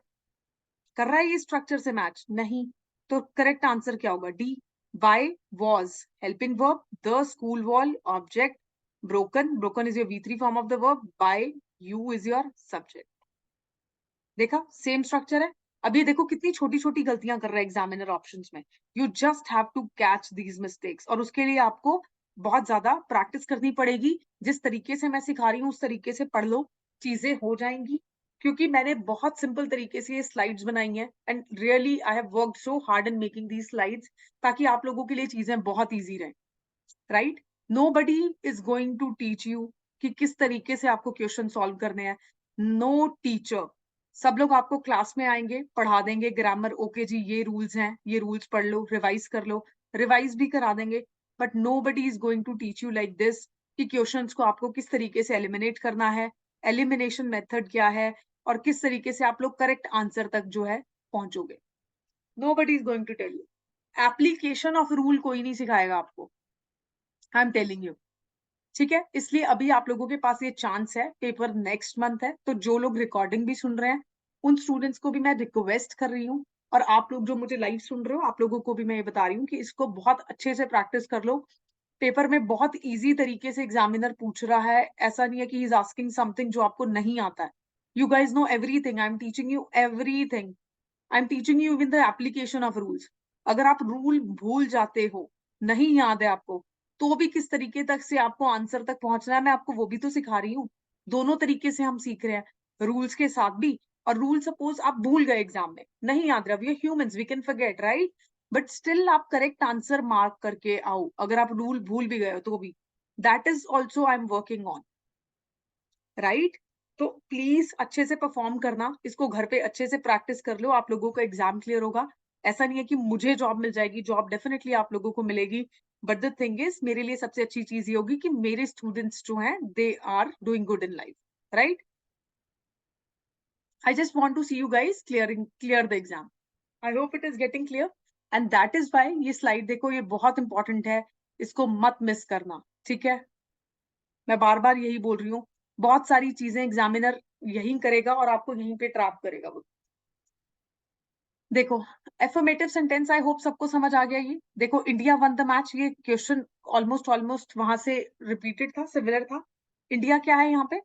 Speaker 1: कर रहा है ये स्ट्रक्चर से मैच? नहीं. तो करेक्ट आंसर क्या होगा? D. By was helping verb, the school wall object, broken is your V3 form of the verb, by you is your subject. देखा, सेम स्ट्रक्चर है. अभी देखो कितनी छोटी छोटी गलतियां कर रहा है एग्जामिनर ऑप्शंस में. You just have to catch these mistakes, और उसके लिए आपको बहुत ज्यादा प्रैक्टिस करनी पड़ेगी. जिस तरीके से मैं सिखा रही हूँ उस तरीके से पढ़ लो, चीजें हो जाएंगी. क्योंकि मैंने बहुत सिंपल तरीके से ये स्लाइड्स बनाई हैं, and really I have worked so hard in making these slides, ताकि आप लोगों के लिए चीजें बहुत ईजी रहें, right. Nobody is going to teach you कि किस तरीके से आपको क्वेश्चन सॉल्व करने हैं. No teacher. सब लोग आपको क्लास में आएंगे, पढ़ा देंगे ग्रामर, ओके जी ये रूल्स हैं, ये रूल्स पढ़ लो, रिवाइज कर लो, रिवाइज भी करा देंगे. But nobody is going to teach you like this कि क्वेश्चंस को आपको किस तरीके से एलिमिनेट करना है, एलिमिनेशन मेथड क्या है, और किस तरीके से आप लोग करेक्ट आंसर तक जो है पहुंचोगे. Nobody is going to tell you. Application of rule कोई नहीं सिखाएगा आपको, आई एम टेलिंग यू. ठीक है, इसलिए अभी आप लोगों के पास ये चांस है, पेपर नेक्स्ट मंथ है, तो जो लोग रिकॉर्डिंग भी सुन रहे हैं उन स्टूडेंट्स को भी मैं रिक्वेस्ट कर रही हूँ, और आप लोग जो मुझे लाइव सुन रहे हो आप लोगों को भी मैं ये बता रही हूँ कि इसको बहुत अच्छे से प्रैक्टिस कर लो। पेपर में बहुत इजी तरीके से एग्जामिनर पूछ रहा है, ऐसा नहीं है कि ही इज आस्किंग समथिंग जो आपको नहीं आता है। You guys know everything, I am teaching you everything, I am teaching you even the application of rules. अगर आप रूल भूल जाते हो, नहीं याद है आपको, तो भी किस तरीके तक से आपको आंसर तक पहुंचना है मैं आपको वो भी तो सिखा रही हूँ। दोनों तरीके से हम सीख रहे हैं, रूल्स के साथ भी। और रूल सपोज आप भूल गए एग्जाम में, नहीं याद रहा, we are humans, we can forget, right? But still आप करेक्ट आंसर मार्क करके आओ, अगर आप रूल भूल भी गए हो तो भी। That is also I am working on, right? तो प्लीज अच्छे से परफॉर्म करना, इसको घर पे अच्छे से प्रैक्टिस कर लो, आप लोगों का एग्जाम क्लियर होगा। ऐसा नहीं है कि मुझे जॉब मिल जाएगी, जॉब डेफिनेटली आप लोगों को मिलेगी, बट द थिंग इज मेरे लिए सबसे अच्छी चीज ये होगी कि मेरे स्टूडेंट्स जो हैं they are doing good in life, right? I just want to see you guys clear the exam. I hope it is getting clear, and that is why ये स्लाइड देखो, ये बहुत इंपॉर्टेंट है, इसको मत मिस करना, ठीक है? मैं बार बार यही बोल रही हूँ, बहुत सारी चीजें एग्जामिनर यही करेगा और आपको यहीं पे ट्रैप करेगा वो। देखो, एफर्मेटिव सेंटेंस आई होप सबको समझ आ गया। ये देखो, इंडिया वन द मैच, ये क्वेश्चन ऑलमोस्ट वहां से रिपीटेड था, सिमिलर था। इंडिया क्या है यहाँ पे?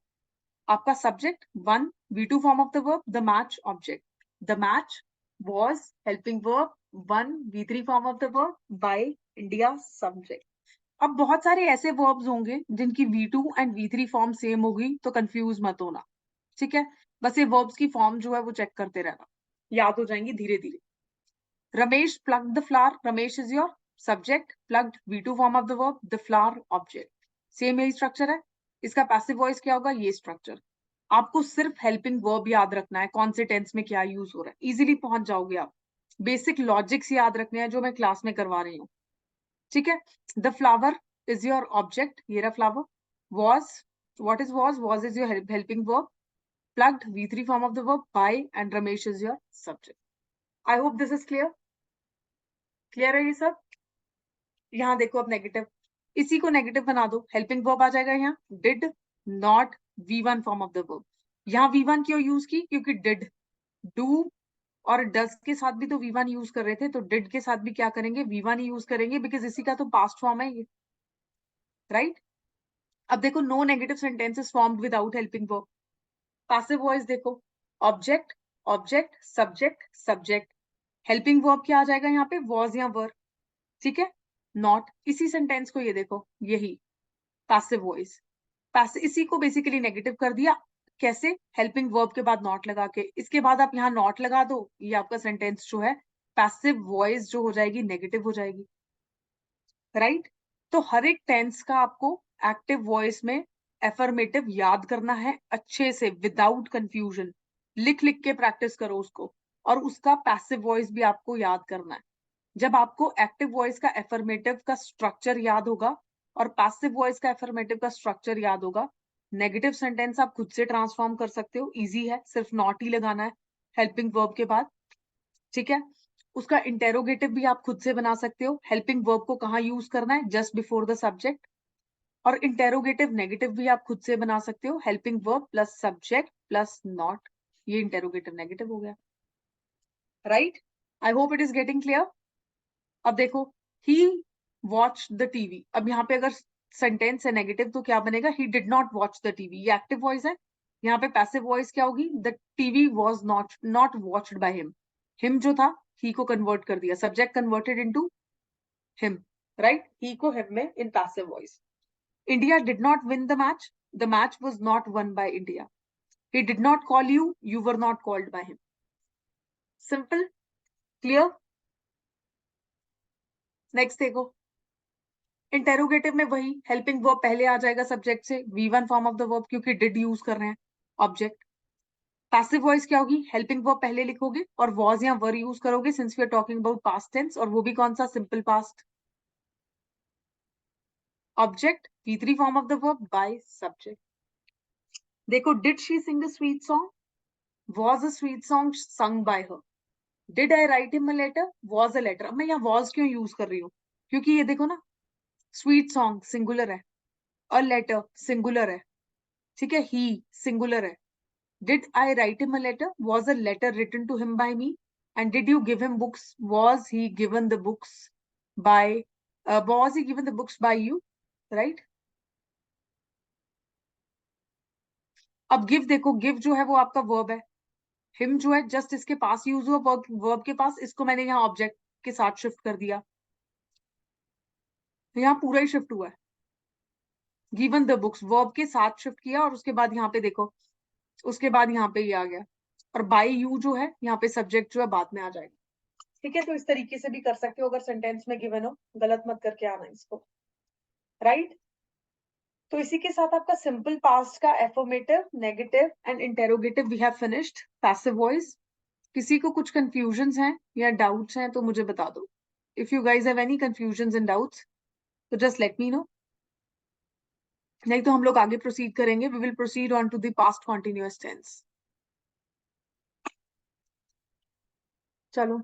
Speaker 1: आपका subject one, V2 form of the verb, the match object, the match was helping verb one, V3 form of the verb by India subject. अब बहुत सारे ऐसे वर्ब्स होंगे जिनकी V2 and V3 form same होगी, तो कंफ्यूज मत होना, ठीक है? बस ये वर्ब्स की फॉर्म जो है वो चेक करते रहना, याद हो जाएंगी धीरे धीरे। Ramesh plucked the flower, Ramesh is your subject, plucked V2 form of the verb, the flower object. Same यही स्ट्रक्चर है। इसका पैसिव वॉइस क्या होगा? ये स्ट्रक्चर। आपको सिर्फ हेल्पिंग वर्ब याद रखना है, कौन से टेंस में क्या यूज हो रहा है, इजीली पहुंच जाओगे आप। बेसिक लॉजिक्स याद रखने हैं जो मैं क्लास में करवा रही हूँ, ठीक है? The flower is your object, ये रहा flower. Was, what is was is your helping verb, plugged V3 form of the verb by, and Ramesh is your subject. I hope this is clear. Clear है ये सब? यहाँ देखो, अब negative, इसी को नेगेटिव बना दो, हेल्पिंग वर्ब आ जाएगा यहाँ, did not V1 form of the verb. यहाँ V1 क्यों यूज की? क्योंकि डिड, डू और डज के साथ भी तो V1 यूज कर रहे थे, तो डिड के साथ भी क्या करेंगे? V1 यूज करेंगे, बिकॉज इसी का तो पास्ट फॉर्म है ये, राइट? अब देखो, no negative sentences formed without helping verb. Passive voice देखो, object, object, subject, subject. Helping verb क्या आ जाएगा यहाँ पे? वॉज या वर, ठीक है? नॉट, इसी सेंटेंस को ये देखो, यही पैसिव वॉइस, पैसिव, इसी को बेसिकली नेगेटिव कर दिया। कैसे? हेल्पिंग वर्ब के बाद नॉट लगा के, इसके बाद आप यहाँ नॉट लगा दो, ये आपका सेंटेंस जो है पैसिव वॉइस जो हो जाएगी नेगेटिव हो जाएगी, राइट? तो हर एक टेंस का आपको एक्टिव वॉइस में एफर्मेटिव याद करना है अच्छे से, विदाउट कंफ्यूजन। लिख लिख के प्रैक्टिस करो उसको, और उसका पैसिव वॉइस भी आपको याद करना है। जब आपको एक्टिव वॉइस का एफर्मेटिव का स्ट्रक्चर याद होगा और पैसिव वॉइस का एफर्मेटिव का स्ट्रक्चर याद होगा, नेगेटिव सेंटेंस आप खुद से ट्रांसफॉर्म कर सकते हो, इजी है, सिर्फ नॉट ही लगाना है हेल्पिंग वर्ब के बाद, ठीक है? उसका इंटेरोगेटिव भी आप खुद से बना सकते हो, हेल्पिंग वर्ब को कहाँ यूज करना है? Just before the subject. और इंटेरोगेटिव नेगेटिव भी आप खुद से बना सकते हो, helping verb plus subject plus not, ये इंटेरोगेटिव नेगेटिव हो गया, right? I hope it is getting clear. अब देखो, ही वॉच द टीवी, अब यहाँ पे अगर सेंटेंस है नेगेटिव तो क्या बनेगा? He did not watch the TV, ये एक्टिव वॉइस है। यहाँ पे पैसिव वॉइस क्या होगी? The TV was not watched by him. Him जो था, ही को कन्वर्ट कर दिया, subject converted into him, right? He को हिम में in passive voice. India did not win the match, the match was not won by India. He did not call you, you were not called by him. Simple, clear? Next देखो, interrogative में वही helping verb पहले आ जाएगा subject से, V1 form of the verb, क्योंकि did use कर रहे हैं ऑब्जेक्ट। पैसिव वॉइस क्या होगी? हेल्पिंग वर्ब पहले लिखोगे और वॉज या वर यूज करोगे, since we are talking about past tense, और वो भी कौन सा? Simple past. Object V3 form of the verb by subject. देखो, did she sing a sweet song, was a sweet song sung by her. Did I write him a letter, was a letter. अब मैं यहाँ was क्यों use कर रही हूँ? क्योंकि ये देखो ना, स्वीट सॉन्ग सिंगुलर है, अ लेटर सिंगुलर है, ठीक है, ही सिंगुलर है. Did I write him a letter? Was a letter written to him by me? And did you give him books? Was he given the books by was he given the books by you? Right? अब give देखो, give जो है वो आपका verb है. Him जो है just इसके पास यूज हुआ, वर्ब के पास, इसको मैंने यहाँ ऑब्जेक्ट के साथ शिफ्ट कर दिया. यहाँ पूरा ही शिफ्ट हुआ है. गिवन द बुक्स वर्ब के साथ शिफ्ट किया और उसके बाद यहाँ पे देखो, उसके बाद यहाँ पे ये आ गया. और बाय यू जो है यहाँ पे सब्जेक्ट जो है बाद में आ जाएगा. ठीक है, तो इस तरीके से भी कर सकते हो अगर सेंटेंस में गिवन हो. गलत मत करके आना इसको. राइट? तो इसी के साथ आपका सिंपल पास्ट का affirmative, negative and interrogative we have finished. Passive voice. किसी को कुछ कंफ्यूजन्स हैं या डाउट्स हैं तो मुझे बता दो. If you guys have any confusions and doubts तो जस्ट लेट मी नो. नहीं तो हम लोग आगे प्रोसीड करेंगे. We will proceed on to the past continuous tense. चलो.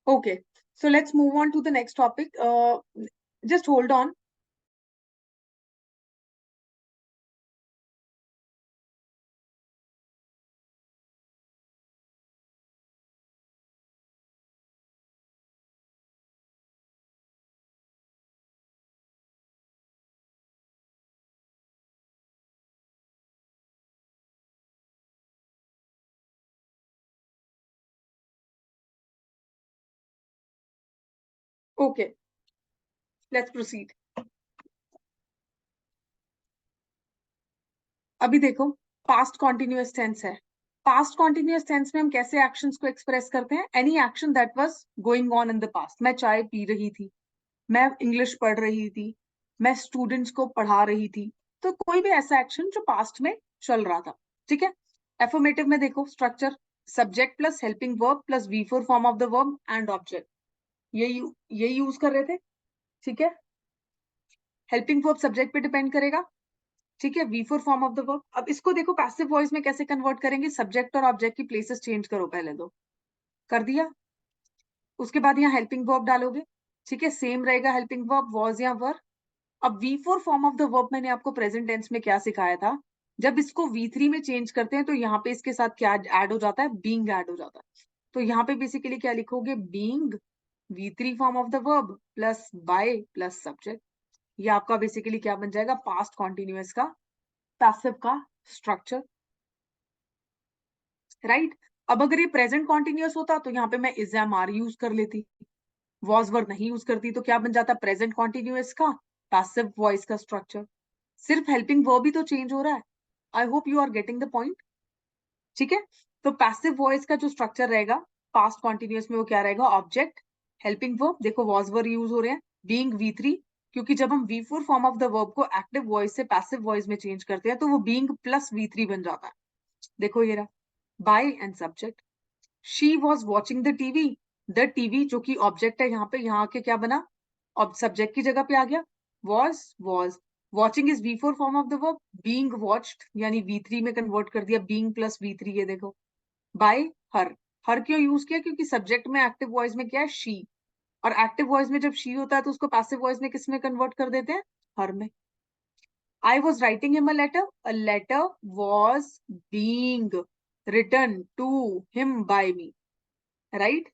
Speaker 1: Okay, so let's move on to the next topic. Just hold on. Okay, let's proceed. अभी देखो, पास्ट कॉन्टिन्यूअस टेंस है. पास्ट कॉन्टिन्यूअस टेंस में हम कैसे actions को express करते हैं? Any action that was going on in the past. मैं चाय पी रही थी, मैं इंग्लिश पढ़ रही थी, मैं स्टूडेंट्स को पढ़ा रही थी. तो कोई भी ऐसा एक्शन जो पास्ट में चल रहा था. ठीक है. एफर्मेटिव में देखो structure, subject plus helping verb plus V four form of the verb and object. ये यूज कर रहे थे. ठीक है. हेल्पिंग वर्ब सब्जेक्ट पे डिपेंड करेगा. ठीक है. V four form of the verb. अब इसको देखो पैसिव वॉइस में कैसे कन्वर्ट करेंगे. सब्जेक्ट और ऑब्जेक्ट की प्लेसेस चेंज करो पहले. दो कर दिया. उसके बाद यहाँ हेल्पिंग वर्ब डालोगे. ठीक है. सेम रहेगा हेल्पिंग वर्ब, वॉज या वर. अब V four form of the verb मैंने आपको प्रेजेंट टेंस में क्या सिखाया था? जब इसको वी थ्री में चेंज करते हैं तो यहाँ पे इसके साथ क्या ऐड हो जाता है? बीइंग ऐड हो जाता है. तो यहाँ पे बेसिकली क्या लिखोगे? Being V three form of the verb plus by plus subject. ये आपका बेसिकली क्या बन जाएगा? पास्ट कॉन्टिन्यूअस का पैसिव का स्ट्रक्चर. राइट? अब अगर ये प्रेजेंट कॉन्टिन्यूअस होता तो यहाँ पे मैं इज एम आर यूज कर लेती, वॉज वर नहीं यूज करती. तो क्या बन जाता? प्रेजेंट कॉन्टिन्यूअस का पैसिव वॉइस का स्ट्रक्चर. सिर्फ हेल्पिंग वर्ब ही तो चेंज हो रहा है. I hope you are getting the point. ठीक है. तो पैसिव वॉइस का जो स्ट्रक्चर रहेगा पास्ट कॉन्टिन्यूअस में वो क्या रहेगा? ऑब्जेक्ट, हेल्पिंग वर्ब, देखो वॉज वर यूज हो रहे हैं, बीइंग वी थ्री, क्योंकि जब हम V four form of the verb को एक्टिव वॉइस से पैसिव वॉइस में चेंज करते हैं तो वो बीइंग प्लस वी थ्री बन जाता है. देखो ये रहा. By and subject. She was watching the TV. The TV जो कि ऑब्जेक्ट है यहाँ पे, यहाँ के क्या बना? अब सब्जेक्ट की जगह पे आ गया was. Watching is V four form of the verb. Being watched यानी वी थ्री में कन्वर्ट कर दिया, बीइंग प्लस वी थ्री. ये देखो. बाय हर. हर क्यों यूज किया? क्योंकि सब्जेक्ट में एक्टिव वॉइस में क्या है? शी. और एक्टिव वॉइस में जब शी होता है तो उसको पैसिव वॉइस में किस में कन्वर्ट कर देते हैं? हर में. I was writing him a letter. A letter was being written to him by me. Right?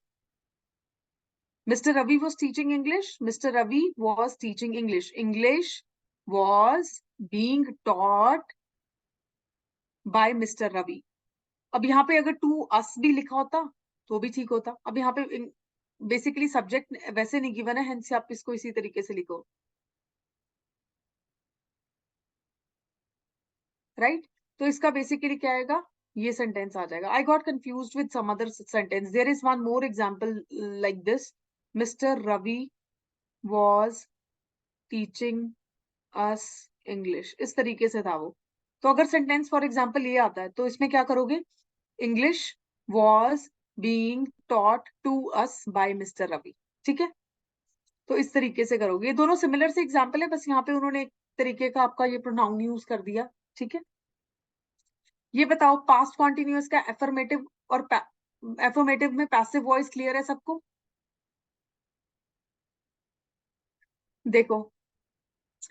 Speaker 1: Mr. Ravi was teaching English. Mr. Ravi was teaching English. English was being taught by Mr. Ravi. अब यहाँ पे अगर to us भी लिखा होता तो भी ठीक होता. अब यहाँ पे बेसिकली सब्जेक्ट वैसे नहीं गिवन है, हेंस आप इसको इसी तरीके से लिखो. राइट? तो इसका बेसिकली क्या आएगा? ये सेंटेंस आ जाएगा. I got confused with some other sentence. There is one more example like this. Mister Ravi was teaching us English. इस तरीके से था वो. तो अगर सेंटेंस फॉर एग्जांपल ये आता है तो इसमें क्या करोगे? English was being taught to us by Mr. Ravi. ठीक है, तो इस तरीके से करोगे। ये दोनों सिमिलर से एग्जाम्पल है, बस यहाँ पे उन्होंने एक तरीके का आपका ये प्रोनाउन यूज कर दिया। ठीक है, ये बताओ पास्ट कॉन्टिन्यूअस का एफर्मेटिव और एफर्मेटिव में पैसिव वॉइस क्लियर है सबको? देखो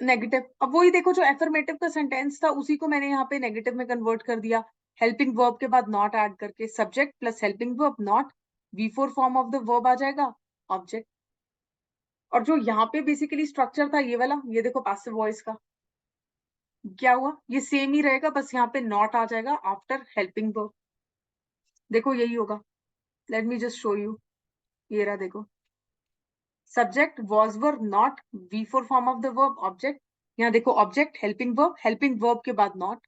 Speaker 1: नेगेटिव, अब वही देखो जो एफर्मेटिव का सेंटेंस था उसी को मैंने यहाँ पे नेगेटिव में कन्वर्ट कर दिया, हेल्पिंग वर्ब के बाद नॉट ऐड करके, subject plus helping verb not, V4 form of the verb आ जाएगा, ऑब्जेक्ट। और जो यहाँ पे बेसिकली स्ट्रक्चर था ये वाला, ये देखो पैसिव वॉइस का क्या हुआ, ये सेम ही रहेगा, बस यहाँ पे नॉट आ जाएगा आफ्टर हेल्पिंग वर्ब। देखो यही होगा, let me just show you, ये रहा देखो, subject was verb not, V4 form of the verb object, यहाँ देखो ऑब्जेक्ट हेल्पिंग वर्ब के बाद not,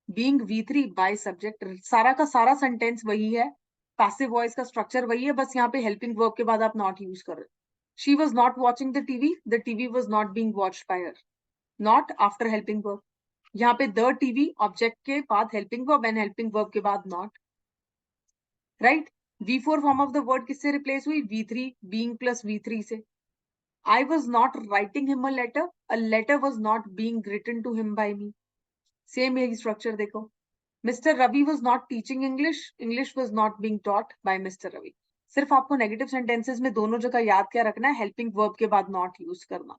Speaker 1: being V3 by subject, सारा का सारा सेंटेंस वही है, पैसिव वॉइस का स्ट्रक्चर वही है, बस यहाँ पे हेल्पिंग वर्ब के बाद आप नॉट यूज कर रहे हो। She was not watching the TV was not being watched bye her, not after helping verb. यहाँ पे द टीवी ऑब्जेक्ट के बाद helping verb and helping verb के बाद not, right. V4 form of the word किससे replace हुई, V3 being plus V3 से। I was not writing him a letter was not being written to him by me. Same यही structure देखो, Mr. Ravi was not teaching English, English was not being taught by Mr. Ravi. सिर्फ आपको negative sentences में दोनों जगह याद क्या रखना है, हेल्पिंग वर्ब के बाद नॉट यूज करना,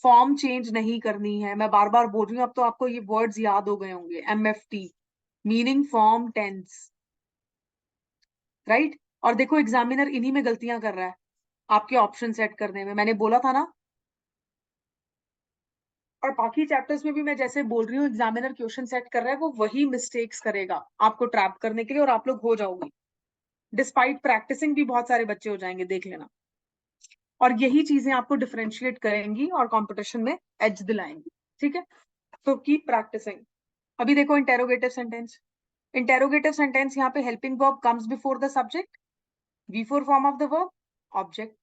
Speaker 1: फॉर्म चेंज नहीं करनी है। मैं बार बार बोल रही हूँ, अब तो आपको ये वर्ड्स याद हो गए होंगे, MFT meaning form tense, right. और देखो एग्जामिनर इन्हीं में गलतियां कर रहा है, आपके ऑप्शन सेट करने में, मैंने बोला था ना। और बाकी चैप्टर्स में भी मैं जैसे बोल रही हूँ, एग्जामिनर क्वेश्चन सेट कर रहा है, वो वही मिस्टेक्स करेगा आपको ट्रैप करने के लिए, और आप लोग हो जाओगे, डिस्पाइट प्रैक्टिसिंग भी बहुत सारे बच्चे हो जाएंगे, देख लेना। और यही चीजें आपको डिफरेंशिएट करेंगी और कंपटीशन में एज दिलाएंगी। ठीक है, तो कीप प्रैक्टिसिंग। अभी देखो इंटेरोगेटिव सेंटेंस यहाँ पे helping verb comes before the subject, V4 form of the verb object,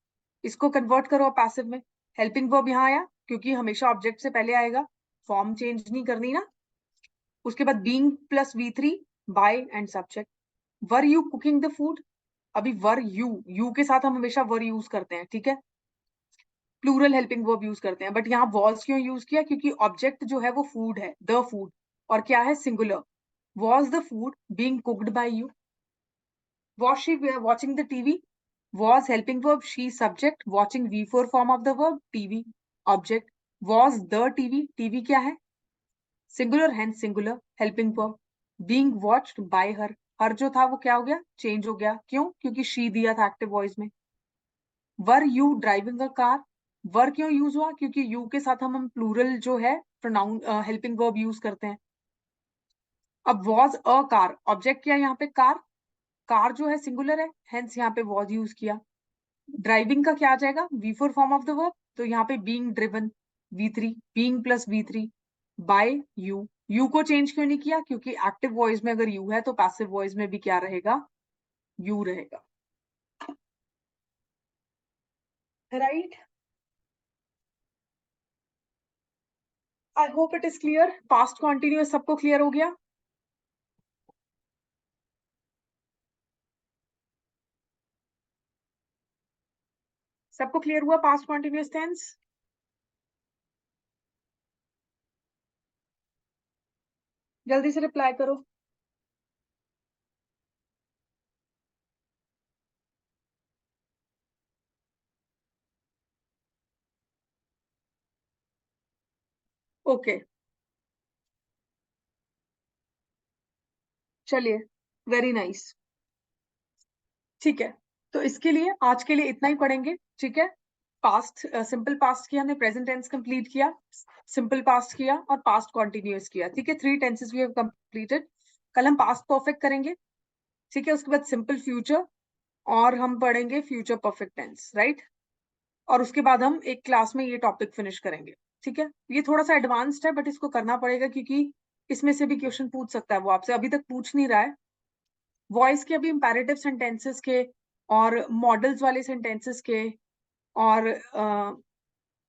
Speaker 1: इसको कन्वर्ट करो पैसिव में, हेल्पिंग वर्ब यहाँ आया क्योंकि हमेशा ऑब्जेक्ट से पहले आएगा, फॉर्म चेंज नहीं करनी ना। उसके बाद being plus V3 by and subject, were you cooking the food, अभी वर यू के साथ हम हमेशा वर यूज करते हैं, ठीक है, प्लूरल हेल्पिंग वर्ब यूज करते हैं, बट यहाँ वॉज क्यों यूज किया, क्योंकि ऑब्जेक्ट जो है वो फूड है, द फूड, और क्या है singular, was the food being cooked bye you, was she watching the TV, was helping verb, she subject, watching V4 form of the verb, TV object, was the TV क्या है, singular, hence singular helping verb, being watched by her, हर जो था वो क्या हो गया, change हो गया, क्यों, क्योंकि she दिया था एक्टिव वॉइस में। were you driving a car, वर क्यों यूज हुआ, क्योंकि यू के साथ हम प्लूरल जो है प्रोनाउन हेल्पिंग वर्ब यूज करते हैं। अब was a car, ऑब्जेक्ट क्या है यहाँ पे, कार जो है सिंगुलर है, हेंस यहाँ पे was यूज किया। ड्राइविंग का क्या आ जाएगा, V4 form of the verb, तो यहाँ पे being driven, V3 being plus V3 by you को चेंज क्यों नहीं किया, क्योंकि एक्टिव वॉइस में अगर यू है तो पैसिव वॉइस में भी क्या रहेगा, यू रहेगा, right. I hope it is clear, past continuous सबको क्लियर हो गया? सबको क्लियर हुआ पास्ट कॉन्टिन्यूअस टेंस? जल्दी से रिप्लाई करो। ओके चलिए, वेरी नाइस। ठीक है, तो इसके लिए आज के लिए इतना ही पढ़ेंगे, ठीक है। पास्ट सिंपल पास्ट किया हमने, प्रेजेंट टेंस कंप्लीट किया, सिंपल पास्ट किया और पास्ट कॉन्टिन्यूअस किया, ठीक है, 3 टेंसेस वी हैव कंप्लीटेड। कल हम पास्ट परफेक्ट करेंगे, ठीक है, उसके बाद सिंपल फ्यूचर, और हम पढ़ेंगे फ्यूचर परफेक्ट टेंस, राइट। और उसके बाद हम एक क्लास में ये टॉपिक फिनिश करेंगे, ठीक है। ये थोड़ा सा एडवांस्ड है, बट इसको करना पड़ेगा क्योंकि इसमें से भी क्वेश्चन पूछ सकता है, वो आपसे अभी तक पूछ नहीं रहा है। वॉइस के अभी इंपैरेटिव सेंटेंसेस के और मॉडल्स वाले सेंटेंसेस के और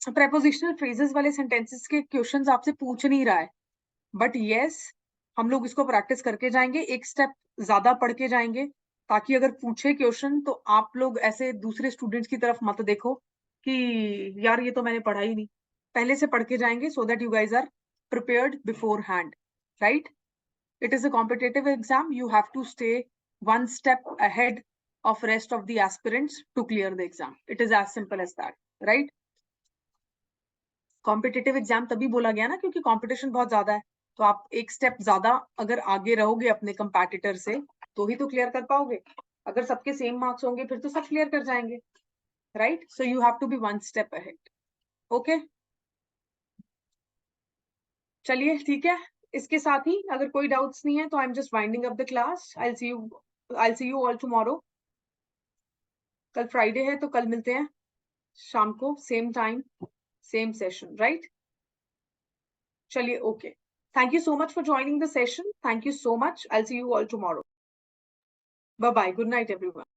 Speaker 1: प्रेपोजिशनल फ्रेजेस वाले सेंटेंसेस के क्वेश्चंस आपसे पूछ नहीं रहा है, बट यस हम लोग इसको प्रैक्टिस करके जाएंगे, एक स्टेप ज्यादा पढ़ के जाएंगे, ताकि अगर पूछे क्वेश्चन तो आप लोग ऐसे दूसरे स्टूडेंट्स की तरफ मत देखो कि यार ये तो मैंने पढ़ा ही नहीं, पहले से पढ़ के जाएंगे so that you guys are prepared beforehand, right? It is a competitive exam. You have to stay one step ahead of rest of the aspirants to clear the exam. It is as simple as that, right? Competitive exam तभी बोला गया ना क्योंकि competition बहुत ज्यादा है, तो आप एक स्टेप ज्यादा अगर आगे रहोगे अपने कंपैटिटर से तो ही तो क्लियर कर पाओगे। अगर सबके सेम मार्क्स होंगे फिर तो सब क्लियर कर जाएंगे, right? So you have to be one step ahead. Okay, चलिए ठीक है। इसके साथ ही अगर कोई डाउट्स नहीं है तो I am just winding up the class. I see you all tomorrow. कल फ्राइडे है तो कल मिलते हैं शाम को, same time same session, right? चलिए, okay, thank you so much for joining the session. Thank you so much. I'll see you all tomorrow. Bye bye. Good night, everyone.